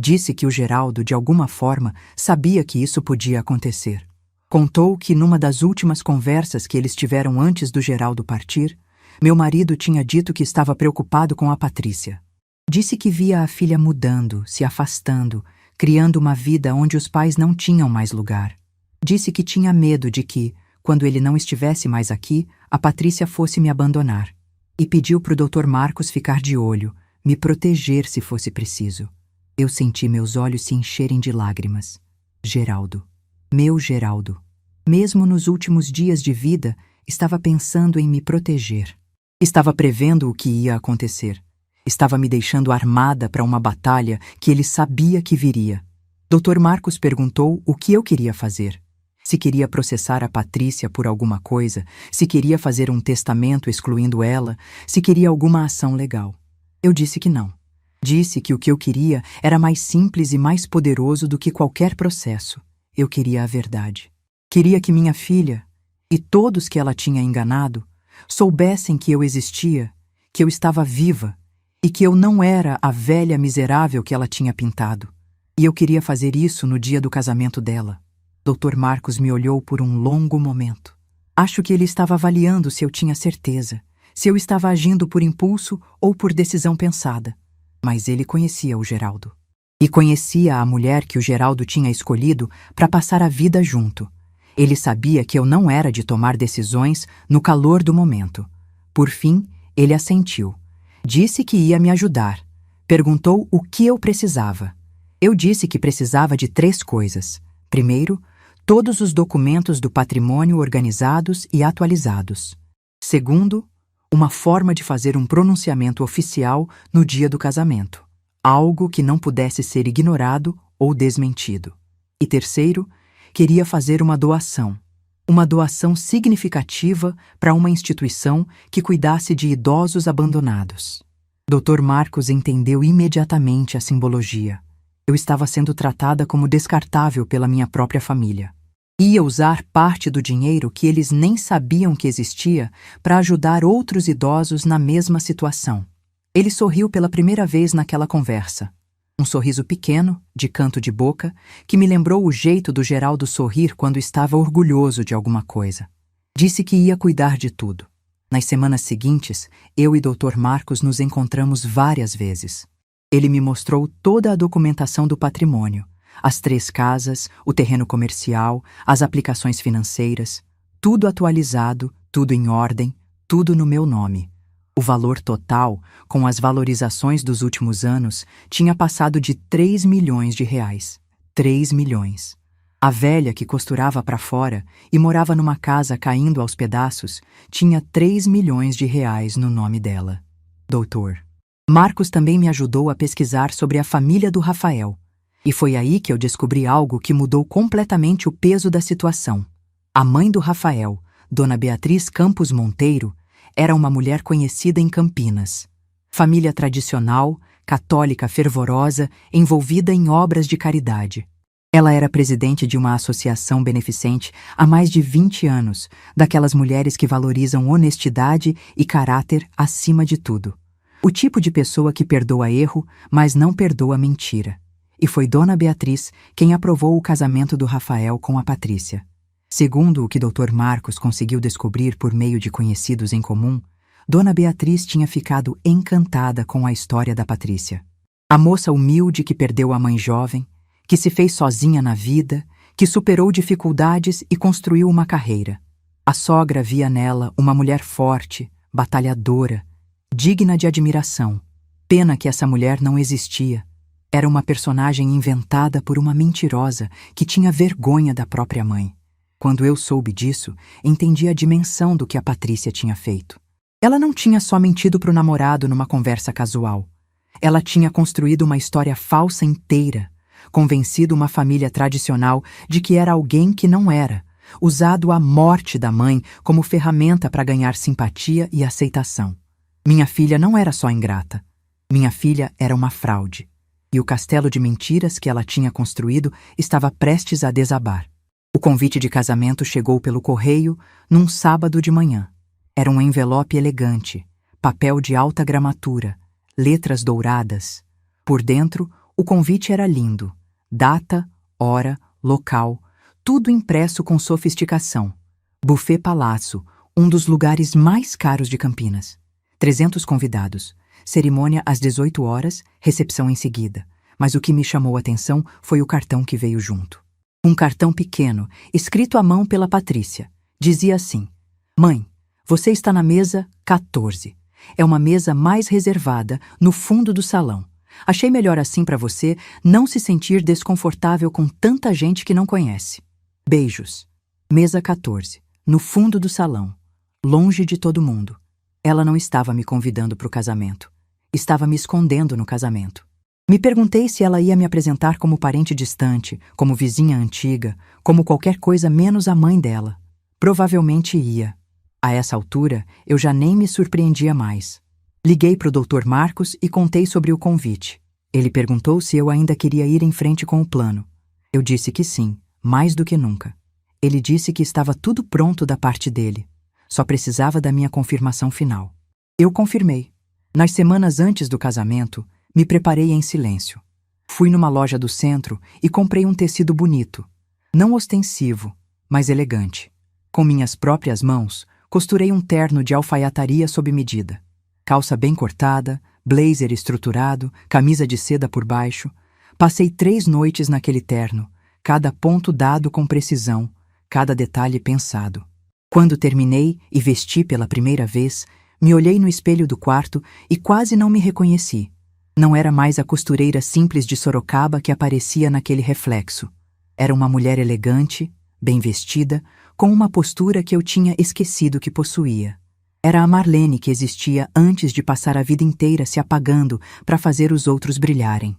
Disse que o Geraldo, de alguma forma, sabia que isso podia acontecer. Contou que, numa das últimas conversas que eles tiveram antes do Geraldo partir, meu marido tinha dito que estava preocupado com a Patrícia. Disse que via a filha mudando, se afastando, criando uma vida onde os pais não tinham mais lugar. Disse que tinha medo de que, quando ele não estivesse mais aqui, a Patrícia fosse me abandonar. E pediu para o Dr. Marcos ficar de olho, me proteger se fosse preciso. Eu senti meus olhos se encherem de lágrimas. Geraldo. Meu Geraldo. Mesmo nos últimos dias de vida, estava pensando em me proteger. Estava prevendo o que ia acontecer. Estava me deixando armada para uma batalha que ele sabia que viria. Dr. Marcos perguntou o que eu queria fazer. Se queria processar a Patrícia por alguma coisa, se queria fazer um testamento excluindo ela, se queria alguma ação legal. Eu disse que não. Disse que o que eu queria era mais simples e mais poderoso do que qualquer processo. Eu queria a verdade. Queria que minha filha, e todos que ela tinha enganado, soubessem que eu existia, que eu estava viva e que eu não era a velha miserável que ela tinha pintado. E eu queria fazer isso no dia do casamento dela. Dr. Marcos me olhou por um longo momento. Acho que ele estava avaliando se eu tinha certeza, se eu estava agindo por impulso ou por decisão pensada. Mas ele conhecia o Geraldo. E conhecia a mulher que o Geraldo tinha escolhido para passar a vida junto. Ele sabia que eu não era de tomar decisões no calor do momento. Por fim, ele assentiu. Disse que ia me ajudar. Perguntou o que eu precisava. Eu disse que precisava de 3 coisas. Primeiro, todos os documentos do patrimônio organizados e atualizados. Segundo, uma forma de fazer um pronunciamento oficial no dia do casamento. Algo que não pudesse ser ignorado ou desmentido. E terceiro, queria fazer uma doação significativa para uma instituição que cuidasse de idosos abandonados. Dr. Marcos entendeu imediatamente a simbologia. Eu estava sendo tratada como descartável pela minha própria família. Ia usar parte do dinheiro que eles nem sabiam que existia para ajudar outros idosos na mesma situação. Ele sorriu pela primeira vez naquela conversa. Um sorriso pequeno, de canto de boca, que me lembrou o jeito do Geraldo sorrir quando estava orgulhoso de alguma coisa. Disse que ia cuidar de tudo. Nas semanas seguintes, eu e Dr. Marcos nos encontramos várias vezes. Ele me mostrou toda a documentação do patrimônio, as 3 casas, o terreno comercial, as aplicações financeiras, tudo atualizado, tudo em ordem, tudo no meu nome. O valor total, com as valorizações dos últimos anos, tinha passado de 3 milhões de reais. 3 milhões. A velha que costurava para fora e morava numa casa caindo aos pedaços tinha 3 milhões de reais no nome dela. Doutor Marcos também me ajudou a pesquisar sobre a família do Rafael. E foi aí que eu descobri algo que mudou completamente o peso da situação. A mãe do Rafael, Dona Beatriz Campos Monteiro, era uma mulher conhecida em Campinas. Família tradicional, católica fervorosa, envolvida em obras de caridade. Ela era presidente de uma associação beneficente há mais de 20 anos, daquelas mulheres que valorizam honestidade e caráter acima de tudo. O tipo de pessoa que perdoa erro, mas não perdoa mentira. E foi Dona Beatriz quem aprovou o casamento do Rafael com a Patrícia. Segundo o que Dr. Marcos conseguiu descobrir por meio de conhecidos em comum, Dona Beatriz tinha ficado encantada com a história da Patrícia. A moça humilde que perdeu a mãe jovem, que se fez sozinha na vida, que superou dificuldades e construiu uma carreira. A sogra via nela uma mulher forte, batalhadora, digna de admiração. Pena que essa mulher não existia. Era uma personagem inventada por uma mentirosa que tinha vergonha da própria mãe. Quando eu soube disso, entendi a dimensão do que a Patrícia tinha feito. Ela não tinha só mentido para o namorado numa conversa casual. Ela tinha construído uma história falsa inteira, convencido uma família tradicional de que era alguém que não era, usado a morte da mãe como ferramenta para ganhar simpatia e aceitação. Minha filha não era só ingrata. Minha filha era uma fraude. E o castelo de mentiras que ela tinha construído estava prestes a desabar. O convite de casamento chegou pelo correio num sábado de manhã. Era um envelope elegante, papel de alta gramatura, letras douradas. Por dentro, o convite era lindo. Data, hora, local, tudo impresso com sofisticação. Buffet Palácio, um dos lugares mais caros de Campinas. 300 convidados. Cerimônia às 18 horas, recepção em seguida. Mas o que me chamou a atenção foi o cartão que veio junto. Um cartão pequeno, escrito à mão pela Patrícia. Dizia assim: Mãe, você está na mesa 14. É uma mesa mais reservada, no fundo do salão. Achei melhor assim para você não se sentir desconfortável com tanta gente que não conhece. Beijos. Mesa 14, no fundo do salão, longe de todo mundo. Ela não estava me convidando para o casamento. Estava me escondendo no casamento. Me perguntei se ela ia me apresentar como parente distante, como vizinha antiga, como qualquer coisa menos a mãe dela. Provavelmente ia. A essa altura, eu já nem me surpreendia mais. Liguei para o Dr. Marcos e contei sobre o convite. Ele perguntou se eu ainda queria ir em frente com o plano. Eu disse que sim, mais do que nunca. Ele disse que estava tudo pronto da parte dele. Só precisava da minha confirmação final. Eu confirmei. Nas semanas antes do casamento, me preparei em silêncio. Fui numa loja do centro e comprei um tecido bonito. Não ostensivo, mas elegante. Com minhas próprias mãos, costurei um terno de alfaiataria sob medida. Calça bem cortada, blazer estruturado, camisa de seda por baixo. Passei 3 noites naquele terno, cada ponto dado com precisão, cada detalhe pensado. Quando terminei e vesti pela primeira vez, me olhei no espelho do quarto e quase não me reconheci. Não era mais a costureira simples de Sorocaba que aparecia naquele reflexo. Era uma mulher elegante, bem vestida, com uma postura que eu tinha esquecido que possuía. Era a Marlene que existia antes de passar a vida inteira se apagando para fazer os outros brilharem.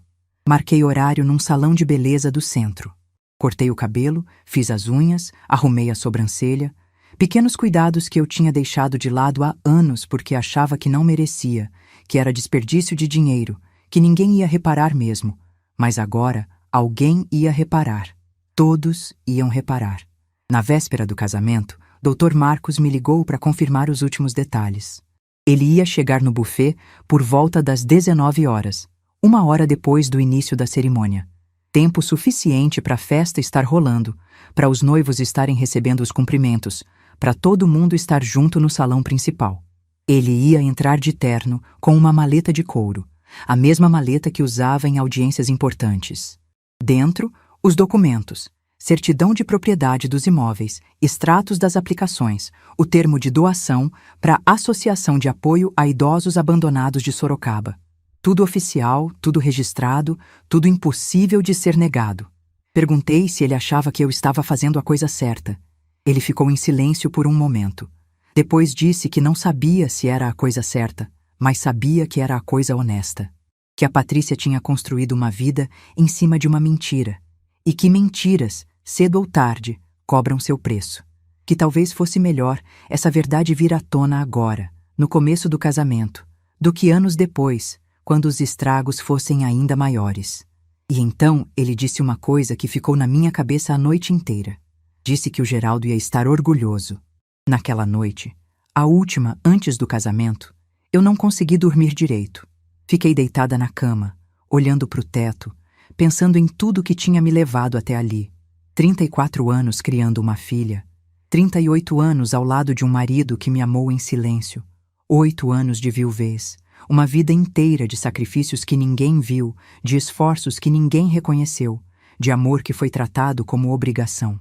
Marquei horário num salão de beleza do centro. Cortei o cabelo, fiz as unhas, arrumei a sobrancelha. Pequenos cuidados que eu tinha deixado de lado há anos porque achava que não merecia, que era desperdício de dinheiro, que ninguém ia reparar mesmo. Mas agora, alguém ia reparar. Todos iam reparar. Na véspera do casamento, Dr. Marcos me ligou para confirmar os últimos detalhes. Ele ia chegar no buffet por volta das 19 horas, 1 hora depois do início da cerimônia. Tempo suficiente para a festa estar rolando, para os noivos estarem recebendo os cumprimentos, para todo mundo estar junto no salão principal. Ele ia entrar de terno com uma maleta de couro, a mesma maleta que usava em audiências importantes. Dentro, os documentos, certidão de propriedade dos imóveis, extratos das aplicações, o termo de doação para a Associação de Apoio a Idosos Abandonados de Sorocaba. Tudo oficial, tudo registrado, tudo impossível de ser negado. Perguntei se ele achava que eu estava fazendo a coisa certa. Ele ficou em silêncio por um momento. Depois disse que não sabia se era a coisa certa, mas sabia que era a coisa honesta. Que a Patrícia tinha construído uma vida em cima de uma mentira. E que mentiras, cedo ou tarde, cobram seu preço. Que talvez fosse melhor essa verdade vir à tona agora, no começo do casamento, do que anos depois, quando os estragos fossem ainda maiores. E então ele disse uma coisa que ficou na minha cabeça a noite inteira. Disse que o Geraldo ia estar orgulhoso. Naquela noite, a última antes do casamento, eu não consegui dormir direito. Fiquei deitada na cama, olhando para o teto, pensando em tudo que tinha me levado até ali. 34 anos criando uma filha, 38 anos ao lado de um marido que me amou em silêncio, 8 anos de viuvez, uma vida inteira de sacrifícios que ninguém viu, de esforços que ninguém reconheceu, de amor que foi tratado como obrigação.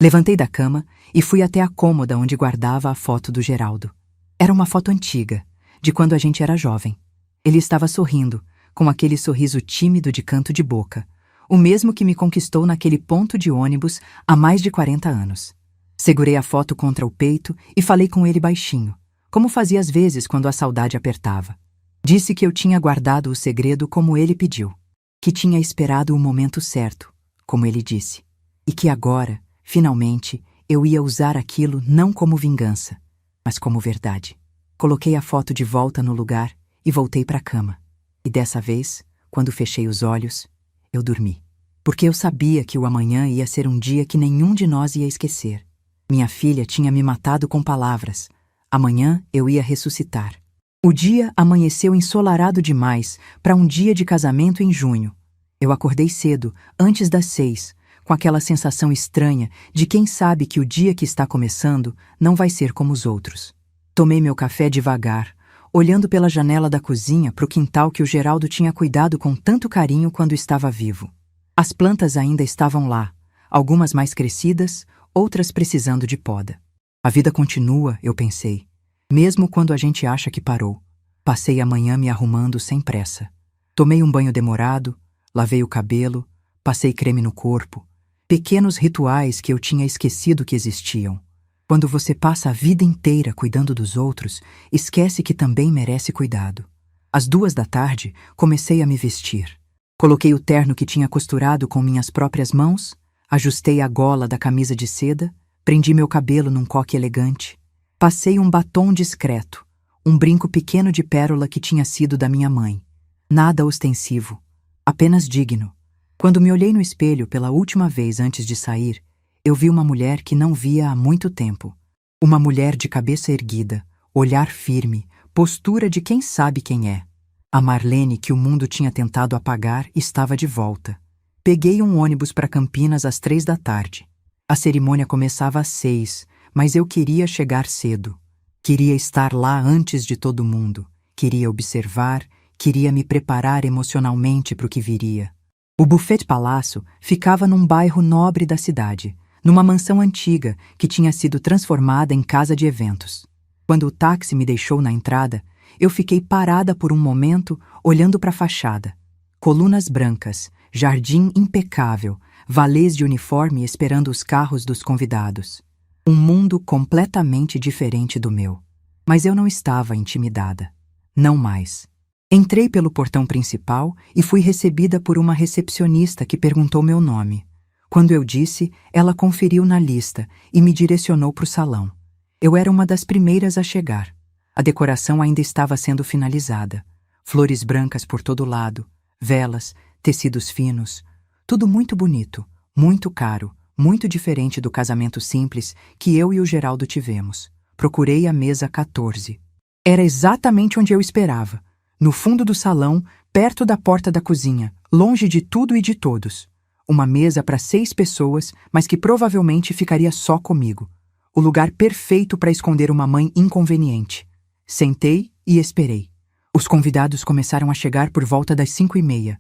Levantei da cama e fui até a cômoda onde guardava a foto do Geraldo. Era uma foto antiga, de quando a gente era jovem. Ele estava sorrindo, com aquele sorriso tímido de canto de boca, o mesmo que me conquistou naquele ponto de ônibus há mais de 40 anos. Segurei a foto contra o peito e falei com ele baixinho, como fazia às vezes quando a saudade apertava. Disse que eu tinha guardado o segredo como ele pediu, que tinha esperado o momento certo, como ele disse, e que agora, finalmente, eu ia usar aquilo não como vingança, mas como verdade. Coloquei a foto de volta no lugar e voltei para a cama. E dessa vez, quando fechei os olhos, eu dormi. Porque eu sabia que o amanhã ia ser um dia que nenhum de nós ia esquecer. Minha filha tinha me matado com palavras. Amanhã eu ia ressuscitar. O dia amanheceu ensolarado demais para um dia de casamento em junho. Eu acordei cedo, antes das 6, com aquela sensação estranha de quem sabe que o dia que está começando não vai ser como os outros. Tomei meu café devagar, olhando pela janela da cozinha para o quintal que o Geraldo tinha cuidado com tanto carinho quando estava vivo. As plantas ainda estavam lá, algumas mais crescidas, outras precisando de poda. A vida continua, eu pensei, mesmo quando a gente acha que parou. Passei a manhã me arrumando sem pressa. Tomei um banho demorado, lavei o cabelo, passei creme no corpo. Pequenos rituais que eu tinha esquecido que existiam. Quando você passa a vida inteira cuidando dos outros, esquece que também merece cuidado. Às 2 da tarde, comecei a me vestir. Coloquei o terno que tinha costurado com minhas próprias mãos, ajustei a gola da camisa de seda, prendi meu cabelo num coque elegante. Passei um batom discreto, um brinco pequeno de pérola que tinha sido da minha mãe. Nada ostensivo, apenas digno. Quando me olhei no espelho pela última vez antes de sair, eu vi uma mulher que não via há muito tempo. Uma mulher de cabeça erguida, olhar firme, postura de quem sabe quem é. A Marlene que o mundo tinha tentado apagar estava de volta. Peguei um ônibus para Campinas às 3 da tarde. A cerimônia começava às 6, mas eu queria chegar cedo. Queria estar lá antes de todo mundo. Queria observar, queria me preparar emocionalmente para o que viria. O Buffet Palácio ficava num bairro nobre da cidade, numa mansão antiga que tinha sido transformada em casa de eventos. Quando o táxi me deixou na entrada, eu fiquei parada por um momento olhando para a fachada. Colunas brancas, jardim impecável, valets de uniforme esperando os carros dos convidados. Um mundo completamente diferente do meu. Mas eu não estava intimidada. Não mais. Entrei pelo portão principal e fui recebida por uma recepcionista que perguntou meu nome. Quando eu disse, ela conferiu na lista e me direcionou para o salão. Eu era uma das primeiras a chegar. A decoração ainda estava sendo finalizada. Flores brancas por todo lado, velas, tecidos finos. Tudo muito bonito, muito caro, muito diferente do casamento simples que eu e o Geraldo tivemos. Procurei a mesa 14. Era exatamente onde eu esperava. No fundo do salão, perto da porta da cozinha, longe de tudo e de todos. Uma mesa para 6 pessoas, mas que provavelmente ficaria só comigo. O lugar perfeito para esconder uma mãe inconveniente. Sentei e esperei. Os convidados começaram a chegar por volta das 5:30.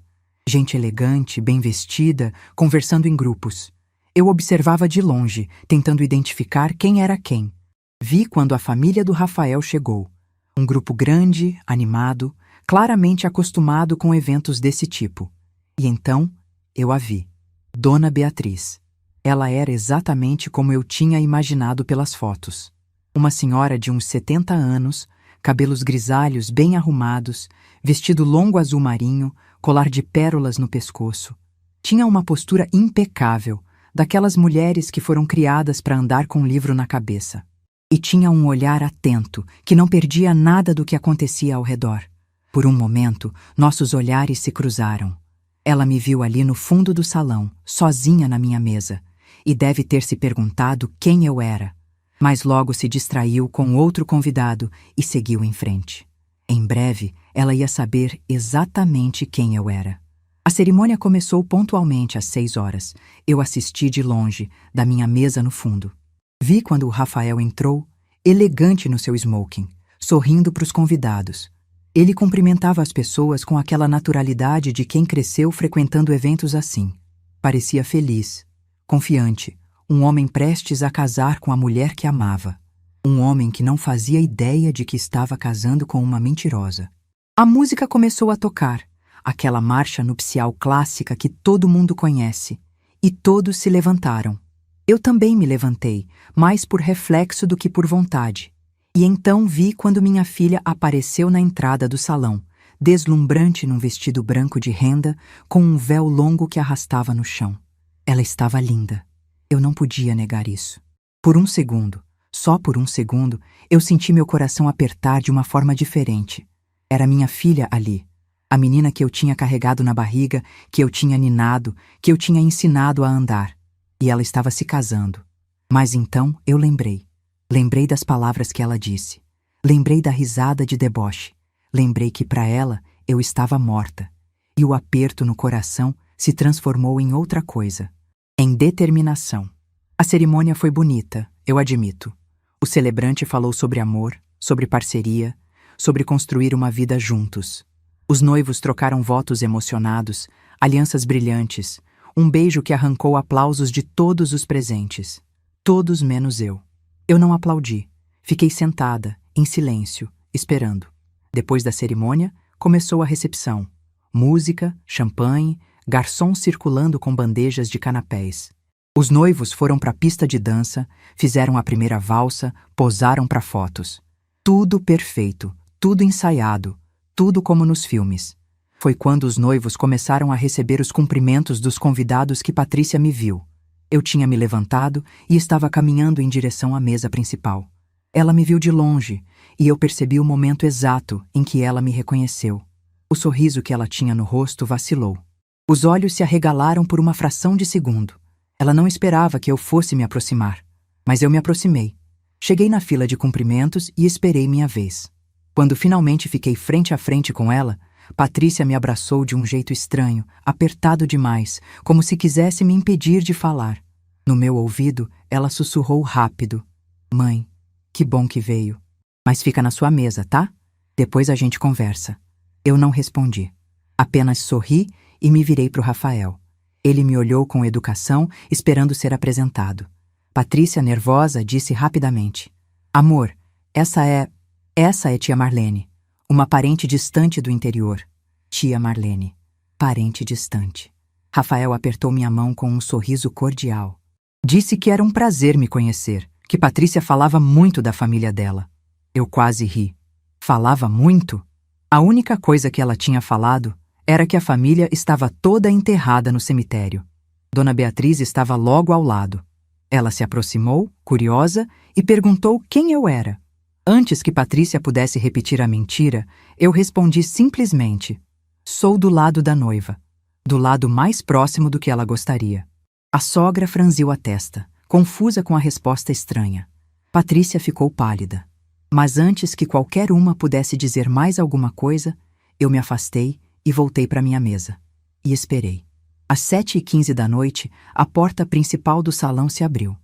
Gente elegante, bem vestida, conversando em grupos. Eu observava de longe, tentando identificar quem era quem. Vi quando a família do Rafael chegou. Um grupo grande, animado, claramente acostumado com eventos desse tipo. E então, eu a vi. Dona Beatriz. Ela era exatamente como eu tinha imaginado pelas fotos. Uma senhora de uns 70 anos, cabelos grisalhos bem arrumados, vestido longo azul marinho, colar de pérolas no pescoço. Tinha uma postura impecável, daquelas mulheres que foram criadas para andar com um livro na cabeça. E tinha um olhar atento, que não perdia nada do que acontecia ao redor. Por um momento, nossos olhares se cruzaram. Ela me viu ali no fundo do salão, sozinha na minha mesa, e deve ter se perguntado quem eu era. Mas logo se distraiu com outro convidado e seguiu em frente. Em breve, ela ia saber exatamente quem eu era. A cerimônia começou pontualmente às 6 horas. Eu assisti de longe, da minha mesa no fundo. Vi quando o Rafael entrou, elegante no seu smoking, sorrindo para os convidados. Ele cumprimentava as pessoas com aquela naturalidade de quem cresceu frequentando eventos assim. Parecia feliz, confiante, um homem prestes a casar com a mulher que amava. Um homem que não fazia ideia de que estava casando com uma mentirosa. A música começou a tocar, aquela marcha nupcial clássica que todo mundo conhece, e todos se levantaram. Eu também me levantei, mais por reflexo do que por vontade. E então vi quando minha filha apareceu na entrada do salão, deslumbrante num vestido branco de renda, com um véu longo que arrastava no chão. Ela estava linda. Eu não podia negar isso. Por um segundo, só por um segundo, eu senti meu coração apertar de uma forma diferente. Era minha filha ali. A menina que eu tinha carregado na barriga, que eu tinha ninado, que eu tinha ensinado a andar. E ela estava se casando. Mas então eu lembrei. Lembrei das palavras que ela disse. Lembrei da risada de deboche. Lembrei que para ela eu estava morta. E o aperto no coração se transformou em outra coisa. Em determinação. A cerimônia foi bonita, eu admito. O celebrante falou sobre amor, sobre parceria, sobre construir uma vida juntos. Os noivos trocaram votos emocionados, alianças brilhantes, um beijo que arrancou aplausos de todos os presentes. Todos menos eu. Eu não aplaudi. Fiquei sentada, em silêncio, esperando. Depois da cerimônia, começou a recepção. Música, champanhe, garçons circulando com bandejas de canapés. Os noivos foram para a pista de dança, fizeram a primeira valsa, posaram para fotos. Tudo perfeito, tudo ensaiado, tudo como nos filmes. Foi quando os noivos começaram a receber os cumprimentos dos convidados que Patrícia me viu. Eu tinha me levantado e estava caminhando em direção à mesa principal. Ela me viu de longe e eu percebi o momento exato em que ela me reconheceu. O sorriso que ela tinha no rosto vacilou. Os olhos se arregalaram por uma fração de segundo. Ela não esperava que eu fosse me aproximar, mas eu me aproximei. Cheguei na fila de cumprimentos e esperei minha vez. Quando finalmente fiquei frente a frente com ela, Patrícia me abraçou de um jeito estranho, apertado demais, como se quisesse me impedir de falar. No meu ouvido, ela sussurrou rápido. Mãe, que bom que veio. Mas fica na sua mesa, tá? Depois a gente conversa. Eu não respondi. Apenas sorri e me virei para o Rafael. Ele me olhou com educação, esperando ser apresentado. Patrícia, nervosa, disse rapidamente. Amor, essa é tia Marlene. Uma parente distante do interior. Tia Marlene. Parente distante. Rafael apertou minha mão com um sorriso cordial. Disse que era um prazer me conhecer, que Patrícia falava muito da família dela. Eu quase ri. Falava muito? A única coisa que ela tinha falado era que a família estava toda enterrada no cemitério. Dona Beatriz estava logo ao lado. Ela se aproximou, curiosa, e perguntou quem eu era. Antes que Patrícia pudesse repetir a mentira, eu respondi simplesmente: sou do lado da noiva, do lado mais próximo do que ela gostaria. A sogra franziu a testa, confusa com a resposta estranha. Patrícia ficou pálida. Mas antes que qualquer uma pudesse dizer mais alguma coisa, eu me afastei e voltei para minha mesa. E esperei. Às 7h15 da noite, a porta principal do salão se abriu,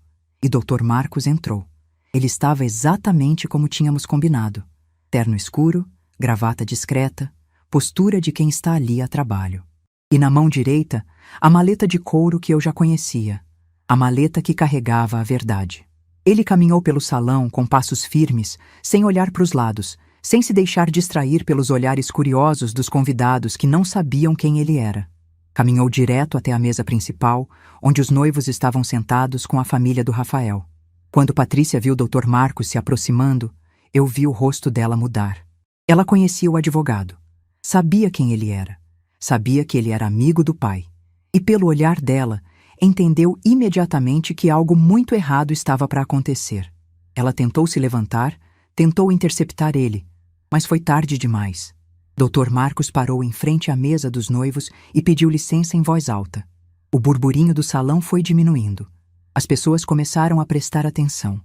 e Dr. Marcos entrou. Ele estava exatamente como tínhamos combinado. Terno escuro, gravata discreta, postura de quem está ali a trabalho. E na mão direita, a maleta de couro que eu já conhecia. A maleta que carregava a verdade. Ele caminhou pelo salão com passos firmes, sem olhar para os lados, sem se deixar distrair pelos olhares curiosos dos convidados que não sabiam quem ele era. Caminhou direto até a mesa principal, onde os noivos estavam sentados com a família do Rafael. Quando Patrícia viu o Dr. Marcos se aproximando, eu vi o rosto dela mudar. Ela conhecia o advogado. Sabia quem ele era. Sabia que ele era amigo do pai. E pelo olhar dela, entendeu imediatamente que algo muito errado estava para acontecer. Ela tentou se levantar, tentou interceptar ele, mas foi tarde demais. Dr. Marcos parou em frente à mesa dos noivos e pediu licença em voz alta. O burburinho do salão foi diminuindo. As pessoas começaram a prestar atenção.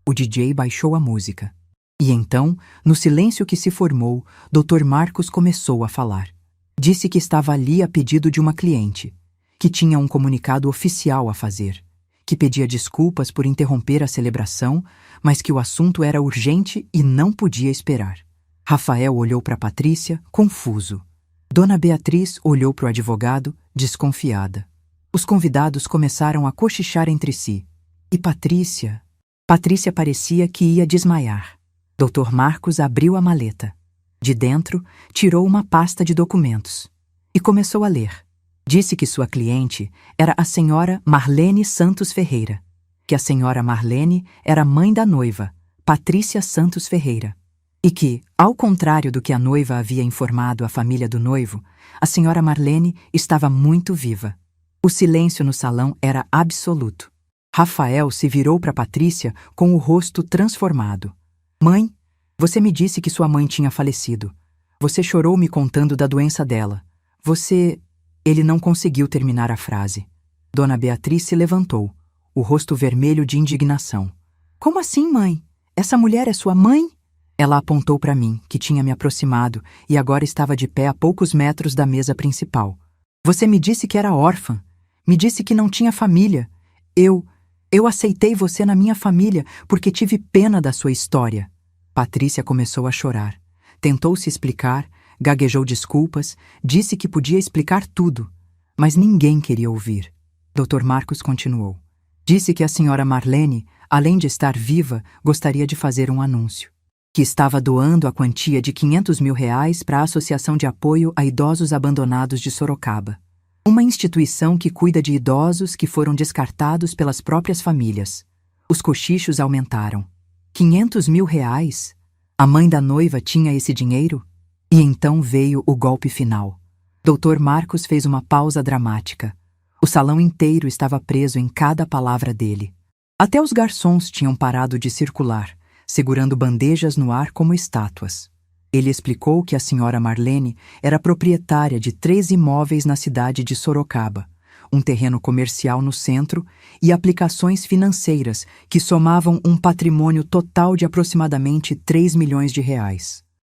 O DJ baixou a música. E então, no silêncio que se formou, Dr. Marcos começou a falar. Disse que estava ali a pedido de uma cliente, que tinha um comunicado oficial a fazer, que pedia desculpas por interromper a celebração, mas que o assunto era urgente e não podia esperar. Rafael olhou para Patrícia, confuso. Dona Beatriz olhou para o advogado, desconfiada. Os convidados começaram a cochichar entre si. E Patrícia? Patrícia parecia que ia desmaiar. Dr. Marcos abriu a maleta. De dentro, tirou uma pasta de documentos. E começou a ler. Disse que sua cliente era a senhora Marlene Santos Ferreira. Que a senhora Marlene era mãe da noiva, Patrícia Santos Ferreira. E que, ao contrário do que a noiva havia informado à família do noivo, a senhora Marlene estava muito viva. O silêncio no salão era absoluto. Rafael se virou para Patrícia com o rosto transformado. Mãe, você me disse que sua mãe tinha falecido. Você chorou me contando da doença dela. Você... Ele não conseguiu terminar a frase. Dona Beatriz se levantou, o rosto vermelho de indignação. Como assim, mãe? Essa mulher é sua mãe? Ela apontou para mim, que tinha me aproximado e agora estava de pé a poucos metros da mesa principal. Você me disse que era órfã. Me disse que não tinha família. Eu aceitei você na minha família porque tive pena da sua história. Patrícia começou a chorar. Tentou se explicar, gaguejou desculpas, disse que podia explicar tudo, mas ninguém queria ouvir. Dr. Marcos continuou. Disse que a senhora Marlene, além de estar viva, gostaria de fazer um anúncio. Que estava doando a quantia de R$500 mil para a Associação de Apoio a Idosos Abandonados de Sorocaba. Uma instituição que cuida de idosos que foram descartados pelas próprias famílias. Os cochichos aumentaram. R$500 mil? A mãe da noiva tinha esse dinheiro? E então veio o golpe final. Dr. Marcos fez uma pausa dramática. O salão inteiro estava preso em cada palavra dele. Até os garçons tinham parado de circular, segurando bandejas no ar como estátuas. Ele explicou que a senhora Marlene era proprietária de 3 imóveis na cidade de Sorocaba, um terreno comercial no centro e aplicações financeiras que somavam um patrimônio total de aproximadamente R$3 milhões.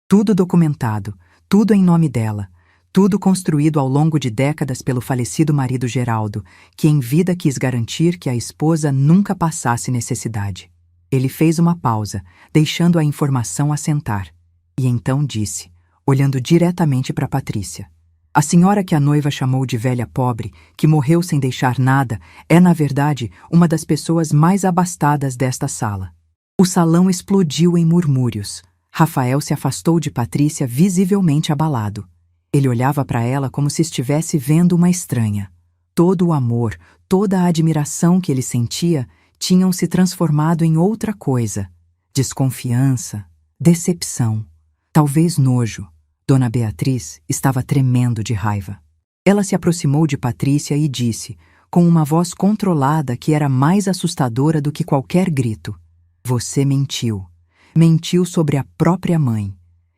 Tudo documentado, tudo em nome dela, tudo construído ao longo de décadas pelo falecido marido Geraldo, que em vida quis garantir que a esposa nunca passasse necessidade. Ele fez uma pausa, deixando a informação assentar, e então disse, olhando diretamente para Patrícia. A senhora que a noiva chamou de velha pobre, que morreu sem deixar nada, é, na verdade, uma das pessoas mais abastadas desta sala. O salão explodiu em murmúrios. Rafael se afastou de Patrícia visivelmente abalado. Ele olhava para ela como se estivesse vendo uma estranha. Todo o amor, toda a admiração que ele sentia tinham se transformado em outra coisa. Desconfiança, decepção, talvez nojo. Dona Beatriz estava tremendo de raiva. Ela se aproximou de Patrícia e disse, com uma voz controlada que era mais assustadora do que qualquer grito: Você mentiu. Mentiu sobre a própria mãe.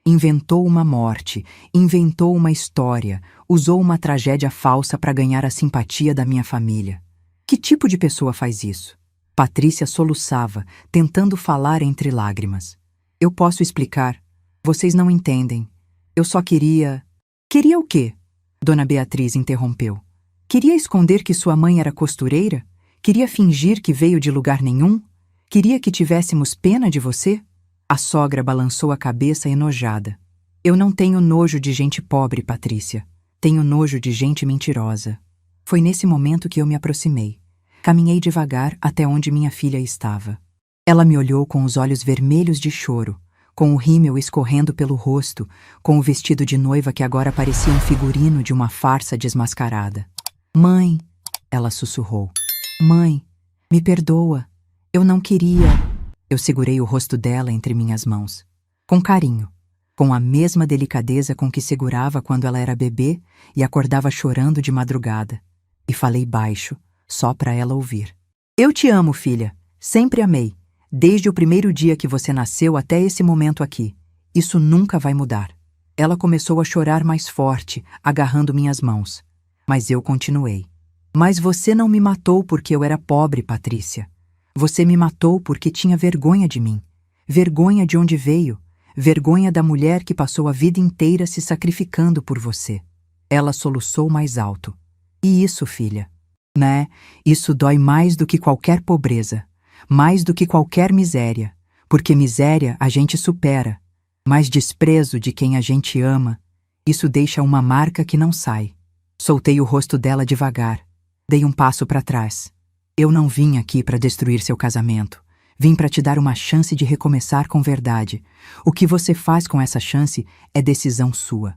Inventou uma morte, inventou uma história, usou uma tragédia falsa para ganhar a simpatia da minha família. Que tipo de pessoa faz isso? Patrícia soluçava, tentando falar entre lágrimas. Eu posso explicar. Vocês não entendem. Eu só queria... Queria o quê? Dona Beatriz interrompeu. Queria esconder que sua mãe era costureira? Queria fingir que veio de lugar nenhum? Queria que tivéssemos pena de você? A sogra balançou a cabeça enojada. Eu não tenho nojo de gente pobre, Patrícia. Tenho nojo de gente mentirosa. Foi nesse momento que eu me aproximei. Caminhei devagar até onde minha filha estava. Ela me olhou com os olhos vermelhos de choro, com o rímel escorrendo pelo rosto, com o vestido de noiva que agora parecia um figurino de uma farsa desmascarada. Mãe, ela sussurrou. Mãe, me perdoa. Eu não queria. Eu segurei o rosto dela entre minhas mãos. Com carinho, com a mesma delicadeza com que segurava quando ela era bebê e acordava chorando de madrugada. E falei baixo, só para ela ouvir. Eu te amo, filha. Sempre amei. Desde o primeiro dia que você nasceu até esse momento aqui. Isso nunca vai mudar. Ela começou a chorar mais forte, agarrando minhas mãos. Mas eu continuei. Mas você não me matou porque eu era pobre, Patrícia. Você me matou porque tinha vergonha de mim. Vergonha de onde veio. Vergonha da mulher que passou a vida inteira se sacrificando por você. Ela soluçou mais alto. E isso, filha? Né? Isso dói mais do que qualquer pobreza. Mais do que qualquer miséria. Porque miséria a gente supera. Mas desprezo de quem a gente ama, isso deixa uma marca que não sai. Soltei o rosto dela devagar. Dei um passo para trás. Eu não vim aqui para destruir seu casamento. Vim para te dar uma chance de recomeçar com verdade. O que você faz com essa chance é decisão sua.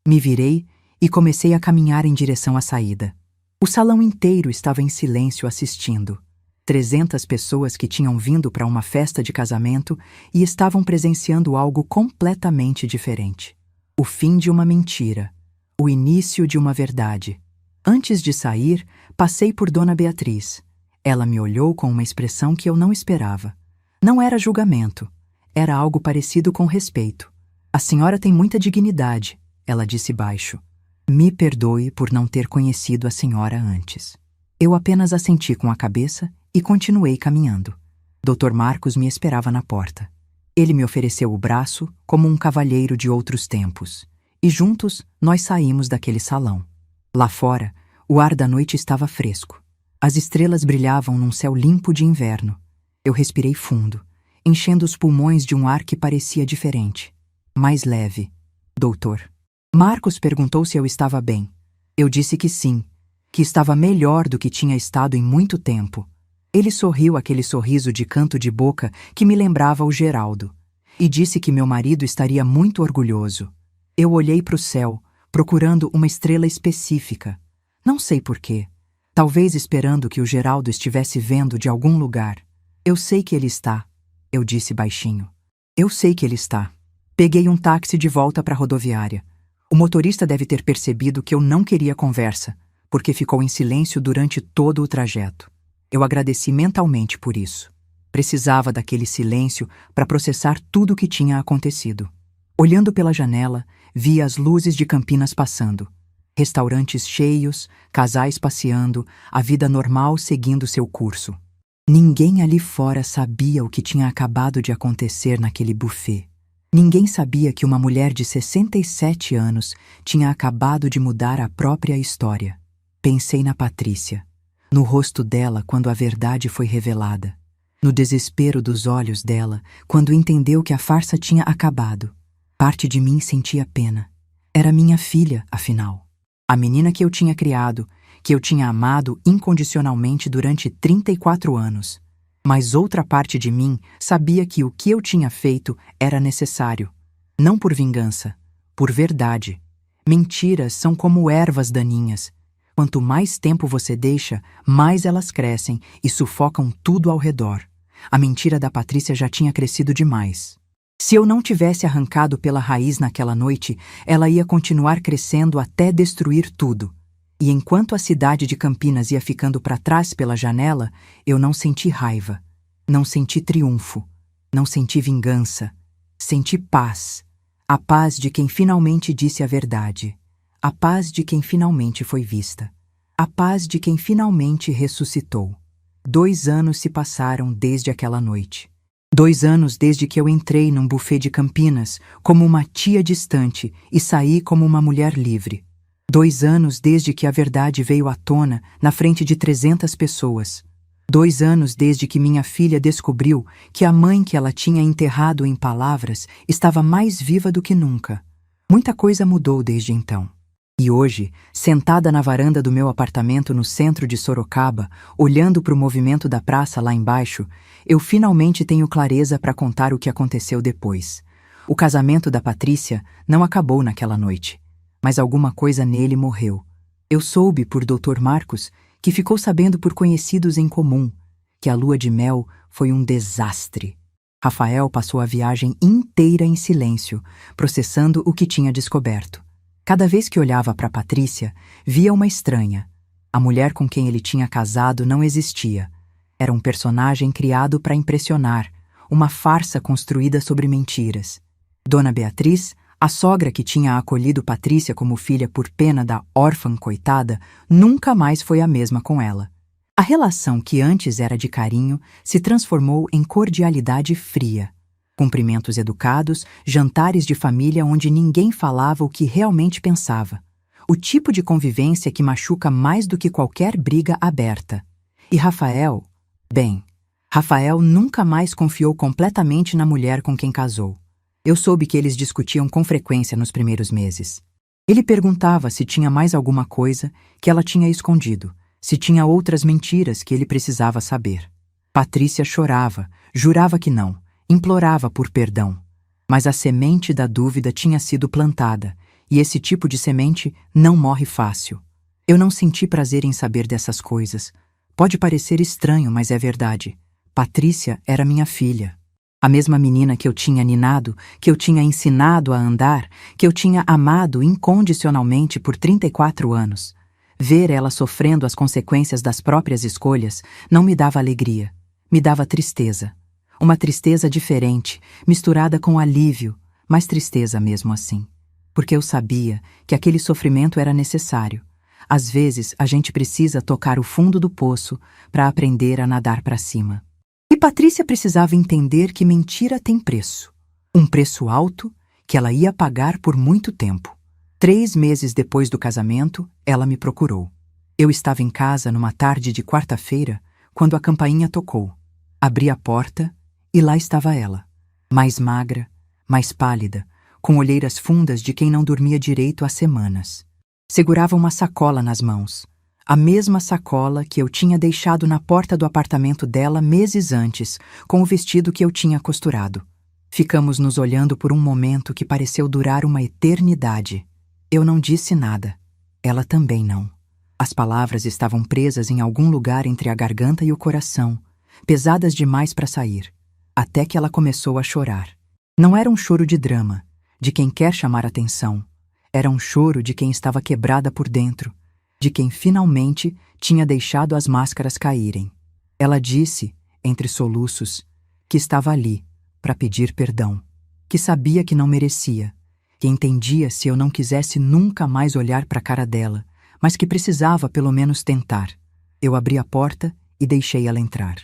Me virei e comecei a caminhar em direção à saída. O salão inteiro estava em silêncio assistindo. 300 pessoas que tinham vindo para uma festa de casamento e estavam presenciando algo completamente diferente. O fim de uma mentira. O início de uma verdade. Antes de sair, passei por Dona Beatriz. Ela me olhou com uma expressão que eu não esperava. Não era julgamento. Era algo parecido com respeito. A senhora tem muita dignidade, ela disse baixo. Me perdoe por não ter conhecido a senhora antes. Eu apenas assenti com a cabeça e continuei caminhando. Dr. Marcos me esperava na porta. Ele me ofereceu o braço como um cavalheiro de outros tempos. E juntos nós saímos daquele salão. Lá fora, o ar da noite estava fresco. As estrelas brilhavam num céu limpo de inverno. Eu respirei fundo, enchendo os pulmões de um ar que parecia diferente. Mais leve. Doutor. Marcos perguntou se eu estava bem. Eu disse que sim, que estava melhor do que tinha estado em muito tempo. Ele sorriu aquele sorriso de canto de boca que me lembrava o Geraldo, e disse que meu marido estaria muito orgulhoso. Eu olhei para o céu, procurando uma estrela específica. Não sei porquê. Talvez esperando que o Geraldo estivesse vendo de algum lugar. Eu sei que ele está, eu disse baixinho. Eu sei que ele está. Peguei um táxi de volta para a rodoviária. O motorista deve ter percebido que eu não queria conversa, porque ficou em silêncio durante todo o trajeto. Eu agradeci mentalmente por isso. Precisava daquele silêncio para processar tudo o que tinha acontecido. Olhando pela janela, via as luzes de Campinas passando. Restaurantes cheios, casais passeando, a vida normal seguindo seu curso. Ninguém ali fora sabia o que tinha acabado de acontecer naquele buffet. Ninguém sabia que uma mulher de 67 anos tinha acabado de mudar a própria história. Pensei na Patrícia, no rosto dela quando a verdade foi revelada, no desespero dos olhos dela quando entendeu que a farsa tinha acabado. Parte de mim sentia pena. Era minha filha, afinal. A menina que eu tinha criado, que eu tinha amado incondicionalmente durante 34 anos. Mas outra parte de mim sabia que o que eu tinha feito era necessário. Não por vingança, por verdade. Mentiras são como ervas daninhas. Quanto mais tempo você deixa, mais elas crescem e sufocam tudo ao redor. A mentira da Patrícia já tinha crescido demais. Se eu não tivesse arrancado pela raiz naquela noite, ela ia continuar crescendo até destruir tudo. E enquanto a cidade de Campinas ia ficando para trás pela janela, eu não senti raiva, não senti triunfo, não senti vingança, senti paz. A paz de quem finalmente disse a verdade, a paz de quem finalmente foi vista, a paz de quem finalmente ressuscitou. 2 anos se passaram desde aquela noite. 2 anos desde que eu entrei num buffet de Campinas como uma tia distante e saí como uma mulher livre. 2 anos desde que a verdade veio à tona na frente de 300 pessoas. 2 anos desde que minha filha descobriu que a mãe que ela tinha enterrado em palavras estava mais viva do que nunca. Muita coisa mudou desde então. E hoje, sentada na varanda do meu apartamento no centro de Sorocaba, olhando para o movimento da praça lá embaixo, eu finalmente tenho clareza para contar o que aconteceu depois. O casamento da Patrícia não acabou naquela noite, mas alguma coisa nele morreu. Eu soube por Dr. Marcos, que ficou sabendo por conhecidos em comum, que a lua de mel foi um desastre. Rafael passou a viagem inteira em silêncio, processando o que tinha descoberto. Cada vez que olhava para Patrícia, via uma estranha. A mulher com quem ele tinha casado não existia. Era um personagem criado para impressionar, uma farsa construída sobre mentiras. Dona Beatriz, a sogra que tinha acolhido Patrícia como filha por pena da órfã coitada, nunca mais foi a mesma com ela. A relação que antes era de carinho se transformou em cordialidade fria. Cumprimentos educados, jantares de família onde ninguém falava o que realmente pensava. O tipo de convivência que machuca mais do que qualquer briga aberta. E Rafael? Bem, Rafael nunca mais confiou completamente na mulher com quem casou. Eu soube que eles discutiam com frequência nos primeiros meses. Ele perguntava se tinha mais alguma coisa que ela tinha escondido, se tinha outras mentiras que ele precisava saber. Patrícia chorava, jurava que não, implorava por perdão. Mas a semente da dúvida tinha sido plantada, e esse tipo de semente não morre fácil. Eu não senti prazer em saber dessas coisas. Pode parecer estranho, mas é verdade. Patrícia era minha filha. A mesma menina que eu tinha ninado, que eu tinha ensinado a andar, que eu tinha amado incondicionalmente por 34 anos. Ver ela sofrendo as consequências das próprias escolhas não me dava alegria, me dava tristeza. Uma tristeza diferente, misturada com alívio, mas tristeza mesmo assim. Porque eu sabia que aquele sofrimento era necessário. Às vezes, a gente precisa tocar o fundo do poço para aprender a nadar para cima. E Patrícia precisava entender que mentira tem preço. Um preço alto que ela ia pagar por muito tempo. 3 meses depois do casamento, ela me procurou. Eu estava em casa numa tarde de quarta-feira, quando a campainha tocou. Abri a porta e lá estava ela. Mais magra, mais pálida, com olheiras fundas de quem não dormia direito há semanas. Segurava uma sacola nas mãos. A mesma sacola que eu tinha deixado na porta do apartamento dela meses antes, com o vestido que eu tinha costurado. Ficamos nos olhando por um momento que pareceu durar uma eternidade. Eu não disse nada. Ela também não. As palavras estavam presas em algum lugar entre a garganta e o coração, pesadas demais para sair, até que ela começou a chorar. Não era um choro de drama, de quem quer chamar atenção. Era um choro de quem estava quebrada por dentro, de quem finalmente tinha deixado as máscaras caírem. Ela disse, entre soluços, que estava ali para pedir perdão, que sabia que não merecia, que entendia se eu não quisesse nunca mais olhar para a cara dela, mas que precisava pelo menos tentar. Eu abri a porta e deixei ela entrar.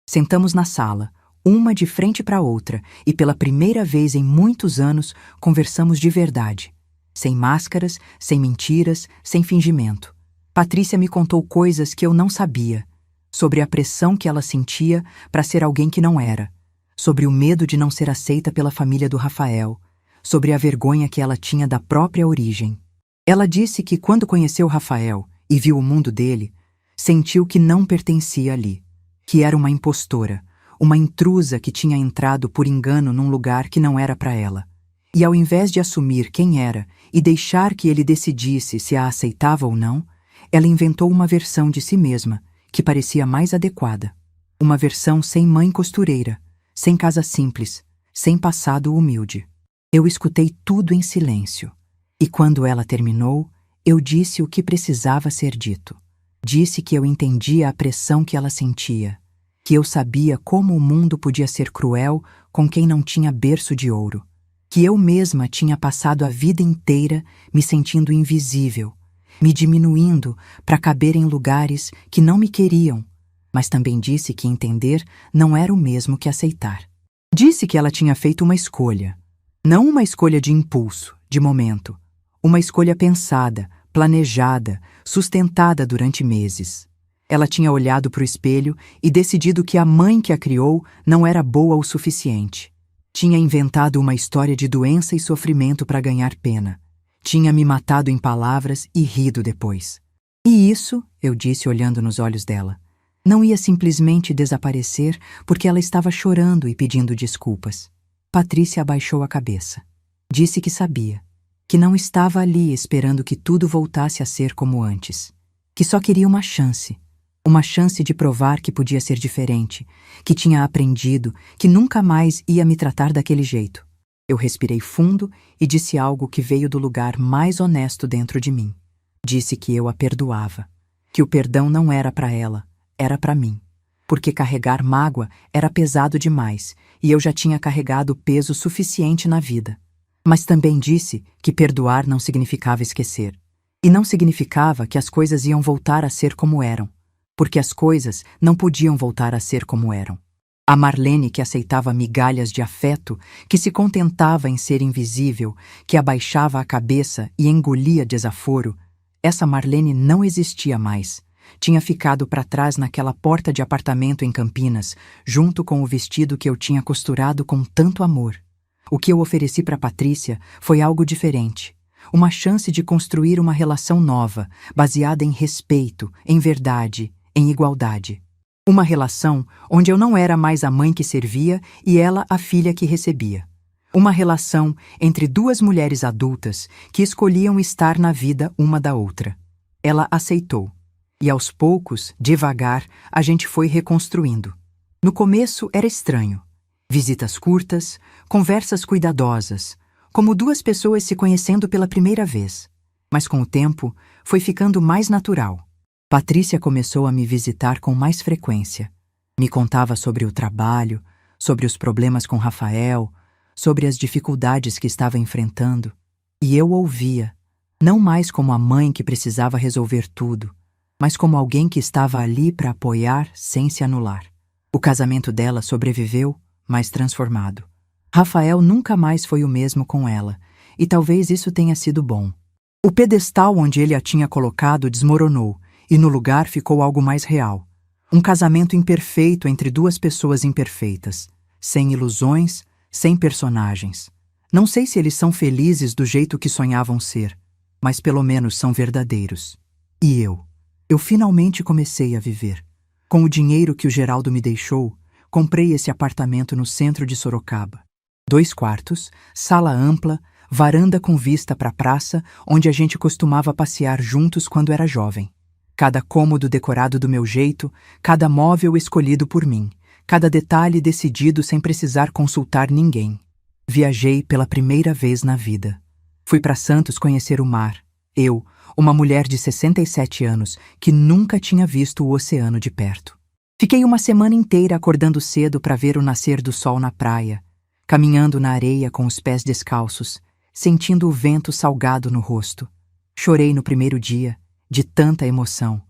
Sentamos na sala, uma de frente para a outra, e pela primeira vez em muitos anos conversamos de verdade. Sem máscaras, sem mentiras, sem fingimento. Patrícia me contou coisas que eu não sabia, sobre a pressão que ela sentia para ser alguém que não era, sobre o medo de não ser aceita pela família do Rafael, sobre a vergonha que ela tinha da própria origem. Ela disse que quando conheceu Rafael e viu o mundo dele, sentiu que não pertencia ali, que era uma impostora, uma intrusa que tinha entrado por engano num lugar que não era para ela. E ao invés de assumir quem era e deixar que ele decidisse se a aceitava ou não, ela inventou uma versão de si mesma que parecia mais adequada. Uma versão sem mãe costureira, sem casa simples, sem passado humilde. Eu escutei tudo em silêncio. E quando ela terminou, eu disse o que precisava ser dito. Disse que eu entendia a pressão que ela sentia, que eu sabia como o mundo podia ser cruel com quem não tinha berço de ouro, que eu mesma tinha passado a vida inteira me sentindo invisível, me diminuindo para caber em lugares que não me queriam, mas também disse que entender não era o mesmo que aceitar. Disse que ela tinha feito uma escolha, não uma escolha de impulso, de momento, uma escolha pensada, planejada, sustentada durante meses. Ela tinha olhado para o espelho e decidido que a mãe que a criou não era boa o suficiente. Tinha inventado uma história de doença e sofrimento para ganhar pena. Tinha me matado em palavras e rido depois. E isso, eu disse olhando nos olhos dela, não ia simplesmente desaparecer porque ela estava chorando e pedindo desculpas. Patrícia abaixou a cabeça. Disse que sabia, que não estava ali esperando que tudo voltasse a ser como antes, que só queria uma chance de provar que podia ser diferente, que tinha aprendido, que nunca mais ia me tratar daquele jeito. Eu respirei fundo e disse algo que veio do lugar mais honesto dentro de mim. Disse que eu a perdoava, que o perdão não era para ela, era para mim, porque carregar mágoa era pesado demais e eu já tinha carregado peso suficiente na vida. Mas também disse que perdoar não significava esquecer, e não significava que as coisas iam voltar a ser como eram, porque as coisas não podiam voltar a ser como eram. A Marlene que aceitava migalhas de afeto, que se contentava em ser invisível, que abaixava a cabeça e engolia desaforo, essa Marlene não existia mais. Tinha ficado para trás naquela porta de apartamento em Campinas, junto com o vestido que eu tinha costurado com tanto amor. O que eu ofereci para Patrícia foi algo diferente. Uma chance de construir uma relação nova, baseada em respeito, em verdade, em igualdade. Uma relação onde eu não era mais a mãe que servia e ela a filha que recebia. Uma relação entre duas mulheres adultas que escolhiam estar na vida uma da outra. Ela aceitou. E aos poucos, devagar, a gente foi reconstruindo. No começo era estranho. Visitas curtas, conversas cuidadosas, como duas pessoas se conhecendo pela primeira vez. Mas com o tempo, foi ficando mais natural. Patrícia começou a me visitar com mais frequência. Me contava sobre o trabalho, sobre os problemas com Rafael, sobre as dificuldades que estava enfrentando. E eu ouvia, não mais como a mãe que precisava resolver tudo, mas como alguém que estava ali para apoiar sem se anular. O casamento dela sobreviveu, mas transformado. Rafael nunca mais foi o mesmo com ela, e talvez isso tenha sido bom. O pedestal onde ele a tinha colocado desmoronou, e no lugar ficou algo mais real. Um casamento imperfeito entre duas pessoas imperfeitas, sem ilusões, sem personagens. Não sei se eles são felizes do jeito que sonhavam ser, mas pelo menos são verdadeiros. E eu finalmente comecei a viver. Com o dinheiro que o Geraldo me deixou, comprei esse apartamento no centro de Sorocaba. 2 quartos, sala ampla, varanda com vista para a praça, onde a gente costumava passear juntos quando era jovem. Cada cômodo decorado do meu jeito, cada móvel escolhido por mim, cada detalhe decidido sem precisar consultar ninguém. Viajei pela primeira vez na vida. Fui para Santos conhecer o mar. Eu, uma mulher de 67 anos, que nunca tinha visto o oceano de perto. Fiquei uma semana inteira acordando cedo para ver o nascer do sol na praia, caminhando na areia com os pés descalços, sentindo o vento salgado no rosto. Chorei no primeiro dia, de tanta emoção.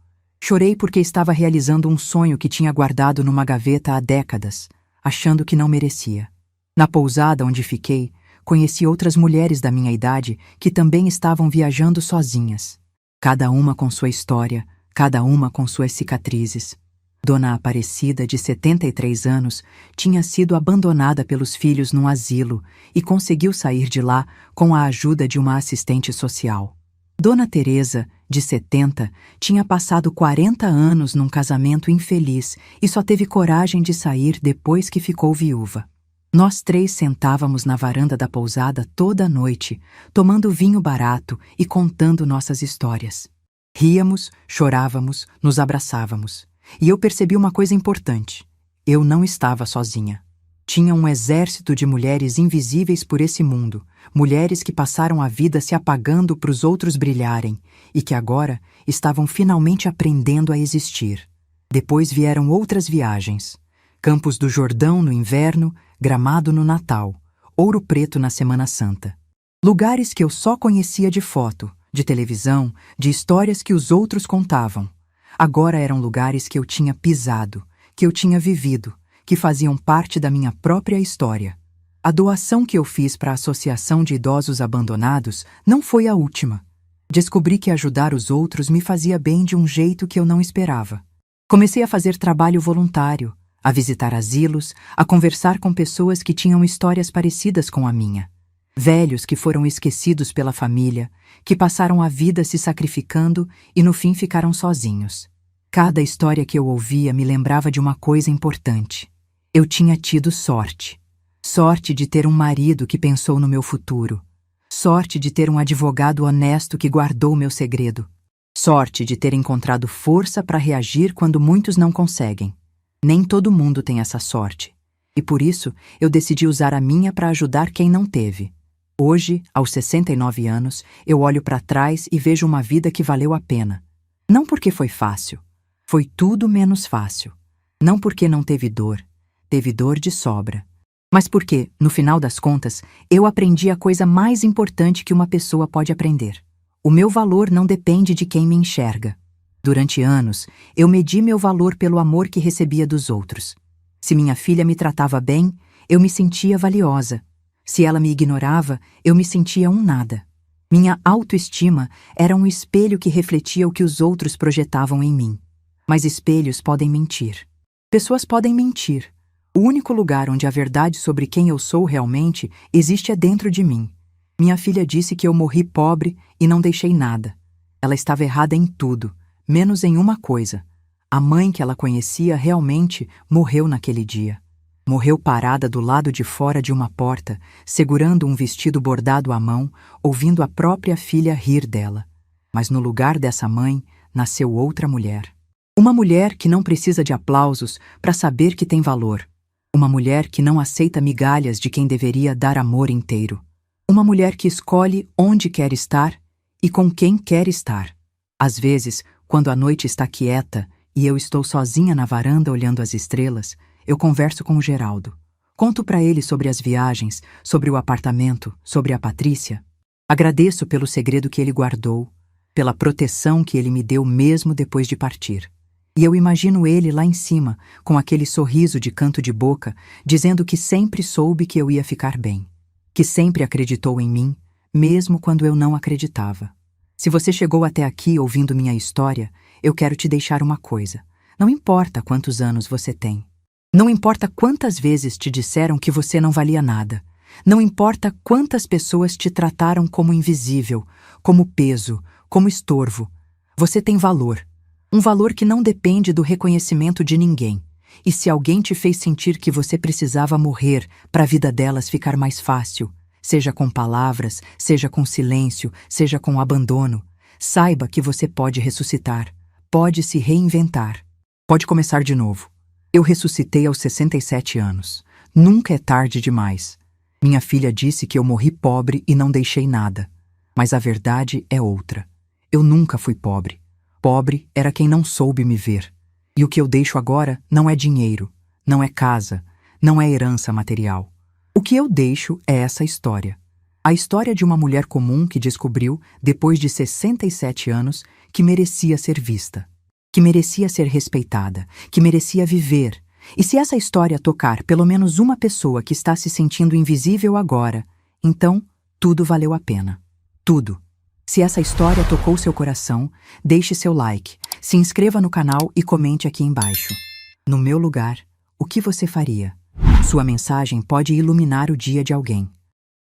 Chorei porque estava realizando um sonho que tinha guardado numa gaveta há décadas, achando que não merecia. Na pousada onde fiquei, conheci outras mulheres da minha idade que também estavam viajando sozinhas. Cada uma com sua história, cada uma com suas cicatrizes. Dona Aparecida, de 73 anos, tinha sido abandonada pelos filhos num asilo e conseguiu sair de lá com a ajuda de uma assistente social. Dona Teresa, de 70, tinha passado 40 anos num casamento infeliz e só teve coragem de sair depois que ficou viúva. Nós 3 sentávamos na varanda da pousada toda a noite, tomando vinho barato e contando nossas histórias. Ríamos, chorávamos, nos abraçávamos. E eu percebi uma coisa importante. Eu não estava sozinha. Tinha um exército de mulheres invisíveis por esse mundo, mulheres que passaram a vida se apagando para os outros brilharem e que agora estavam finalmente aprendendo a existir. Depois vieram outras viagens. Campos do Jordão no inverno, Gramado no Natal, Ouro Preto na Semana Santa. Lugares que eu só conhecia de foto, de televisão, de histórias que os outros contavam. Agora eram lugares que eu tinha pisado, que eu tinha vivido, que faziam parte da minha própria história. A doação que eu fiz para a Associação de Idosos Abandonados não foi a última. Descobri que ajudar os outros me fazia bem de um jeito que eu não esperava. Comecei a fazer trabalho voluntário, a visitar asilos, a conversar com pessoas que tinham histórias parecidas com a minha. Velhos que foram esquecidos pela família, que passaram a vida se sacrificando e no fim ficaram sozinhos. Cada história que eu ouvia me lembrava de uma coisa importante. Eu tinha tido sorte. Sorte de ter um marido que pensou no meu futuro. Sorte de ter um advogado honesto que guardou meu segredo. Sorte de ter encontrado força para reagir quando muitos não conseguem. Nem todo mundo tem essa sorte. E por isso, eu decidi usar a minha para ajudar quem não teve. Hoje, aos 69 anos, eu olho para trás e vejo uma vida que valeu a pena. Não porque foi fácil. Foi tudo menos fácil. Não porque não teve dor de sobra. Mas porque, no final das contas, eu aprendi a coisa mais importante que uma pessoa pode aprender. O meu valor não depende de quem me enxerga. Durante anos, eu medi meu valor pelo amor que recebia dos outros. Se minha filha me tratava bem, eu me sentia valiosa. Se ela me ignorava, eu me sentia um nada. Minha autoestima era um espelho que refletia o que os outros projetavam em mim. Mas espelhos podem mentir. Pessoas podem mentir. O único lugar onde a verdade sobre quem eu sou realmente existe é dentro de mim. Minha filha disse que eu morri pobre e não deixei nada. Ela estava errada em tudo, menos em uma coisa. A mãe que ela conhecia realmente morreu naquele dia. Morreu parada do lado de fora de uma porta, segurando um vestido bordado à mão, ouvindo a própria filha rir dela. Mas no lugar dessa mãe, nasceu outra mulher. Uma mulher que não precisa de aplausos para saber que tem valor. Uma mulher que não aceita migalhas de quem deveria dar amor inteiro. Uma mulher que escolhe onde quer estar e com quem quer estar. Às vezes, quando a noite está quieta e eu estou sozinha na varanda olhando as estrelas, eu converso com o Geraldo. Conto para ele sobre as viagens, sobre o apartamento, sobre a Patrícia. Agradeço pelo segredo que ele guardou, pela proteção que ele me deu mesmo depois de partir. E eu imagino ele lá em cima, com aquele sorriso de canto de boca, dizendo que sempre soube que eu ia ficar bem. Que sempre acreditou em mim, mesmo quando eu não acreditava. Se você chegou até aqui ouvindo minha história, eu quero te deixar uma coisa. Não importa quantos anos você tem. Não importa quantas vezes te disseram que você não valia nada. Não importa quantas pessoas te trataram como invisível, como peso, como estorvo. Você tem valor. Um valor que não depende do reconhecimento de ninguém. E se alguém te fez sentir que você precisava morrer para a vida delas ficar mais fácil, seja com palavras, seja com silêncio, seja com abandono, saiba que você pode ressuscitar, pode se reinventar, pode começar de novo. Eu ressuscitei aos 67 anos. Nunca é tarde demais. Minha filha disse que eu morri pobre e não deixei nada. Mas a verdade é outra. Eu nunca fui pobre. Pobre era quem não soube me ver. E o que eu deixo agora não é dinheiro, não é casa, não é herança material. O que eu deixo é essa história. A história de uma mulher comum que descobriu, depois de 67 anos, que merecia ser vista, que merecia ser respeitada, que merecia viver. E se essa história tocar pelo menos uma pessoa que está se sentindo invisível agora, então tudo valeu a pena. Tudo. Se essa história tocou seu coração, deixe seu like, se inscreva no canal e comente aqui embaixo. No meu lugar, o que você faria? Sua mensagem pode iluminar o dia de alguém.